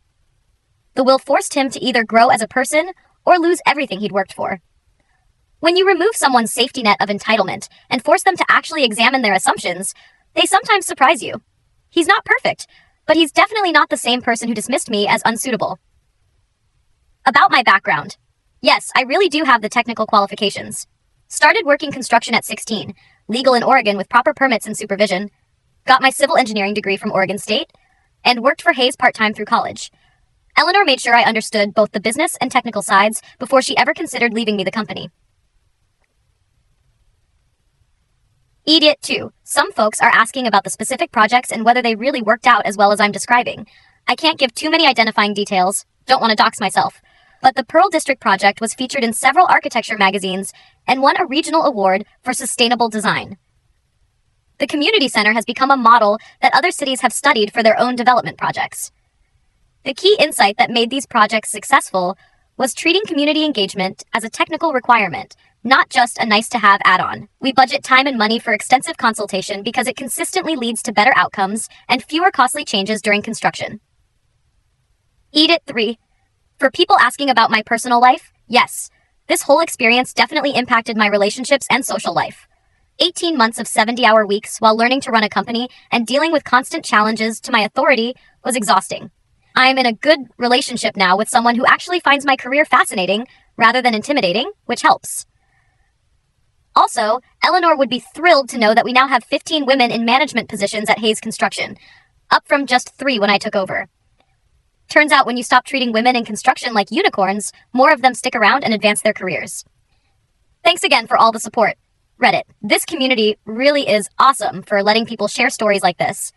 The will forced him to either grow as a person or lose everything he'd worked for. When you remove someone's safety net of entitlement and force them to actually examine their assumptions, they sometimes surprise you. He's not perfect, but he's definitely not the same person who dismissed me as unsuitable. About my background. Yes, I really do have the technical qualifications. Started working construction at 16, legal in Oregon with proper permits and supervision, got my civil engineering degree from Oregon State, and worked for Hayes part-time through college. Eleanor made sure I understood both the business and technical sides before she ever considered leaving me the company. Idiot 2. Some folks are asking about the specific projects and whether they really worked out as well as I'm describing. I can't give too many identifying details, don't want to dox myself, but the Pearl District project was featured in several architecture magazines and won a regional award for sustainable design. The community center has become a model that other cities have studied for their own development projects. The key insight that made these projects successful was treating community engagement as a technical requirement, not just a nice-to-have add-on. We budget time and money for extensive consultation because it consistently leads to better outcomes and fewer costly changes during construction. EDIT 3. For people asking about my personal life, yes, this whole experience definitely impacted my relationships and social life. 18 months of 70-hour weeks while learning to run a company and dealing with constant challenges to my authority was exhausting. I am in a good relationship now with someone who actually finds my career fascinating rather than intimidating, which helps. Also, Eleanor would be thrilled to know that we now have 15 women in management positions at Hayes Construction, up from just 3 when I took over. Turns out when you stop treating women in construction like unicorns, more of them stick around and advance their careers. Thanks again for all the support. Reddit. This community really is awesome for letting people share stories like this.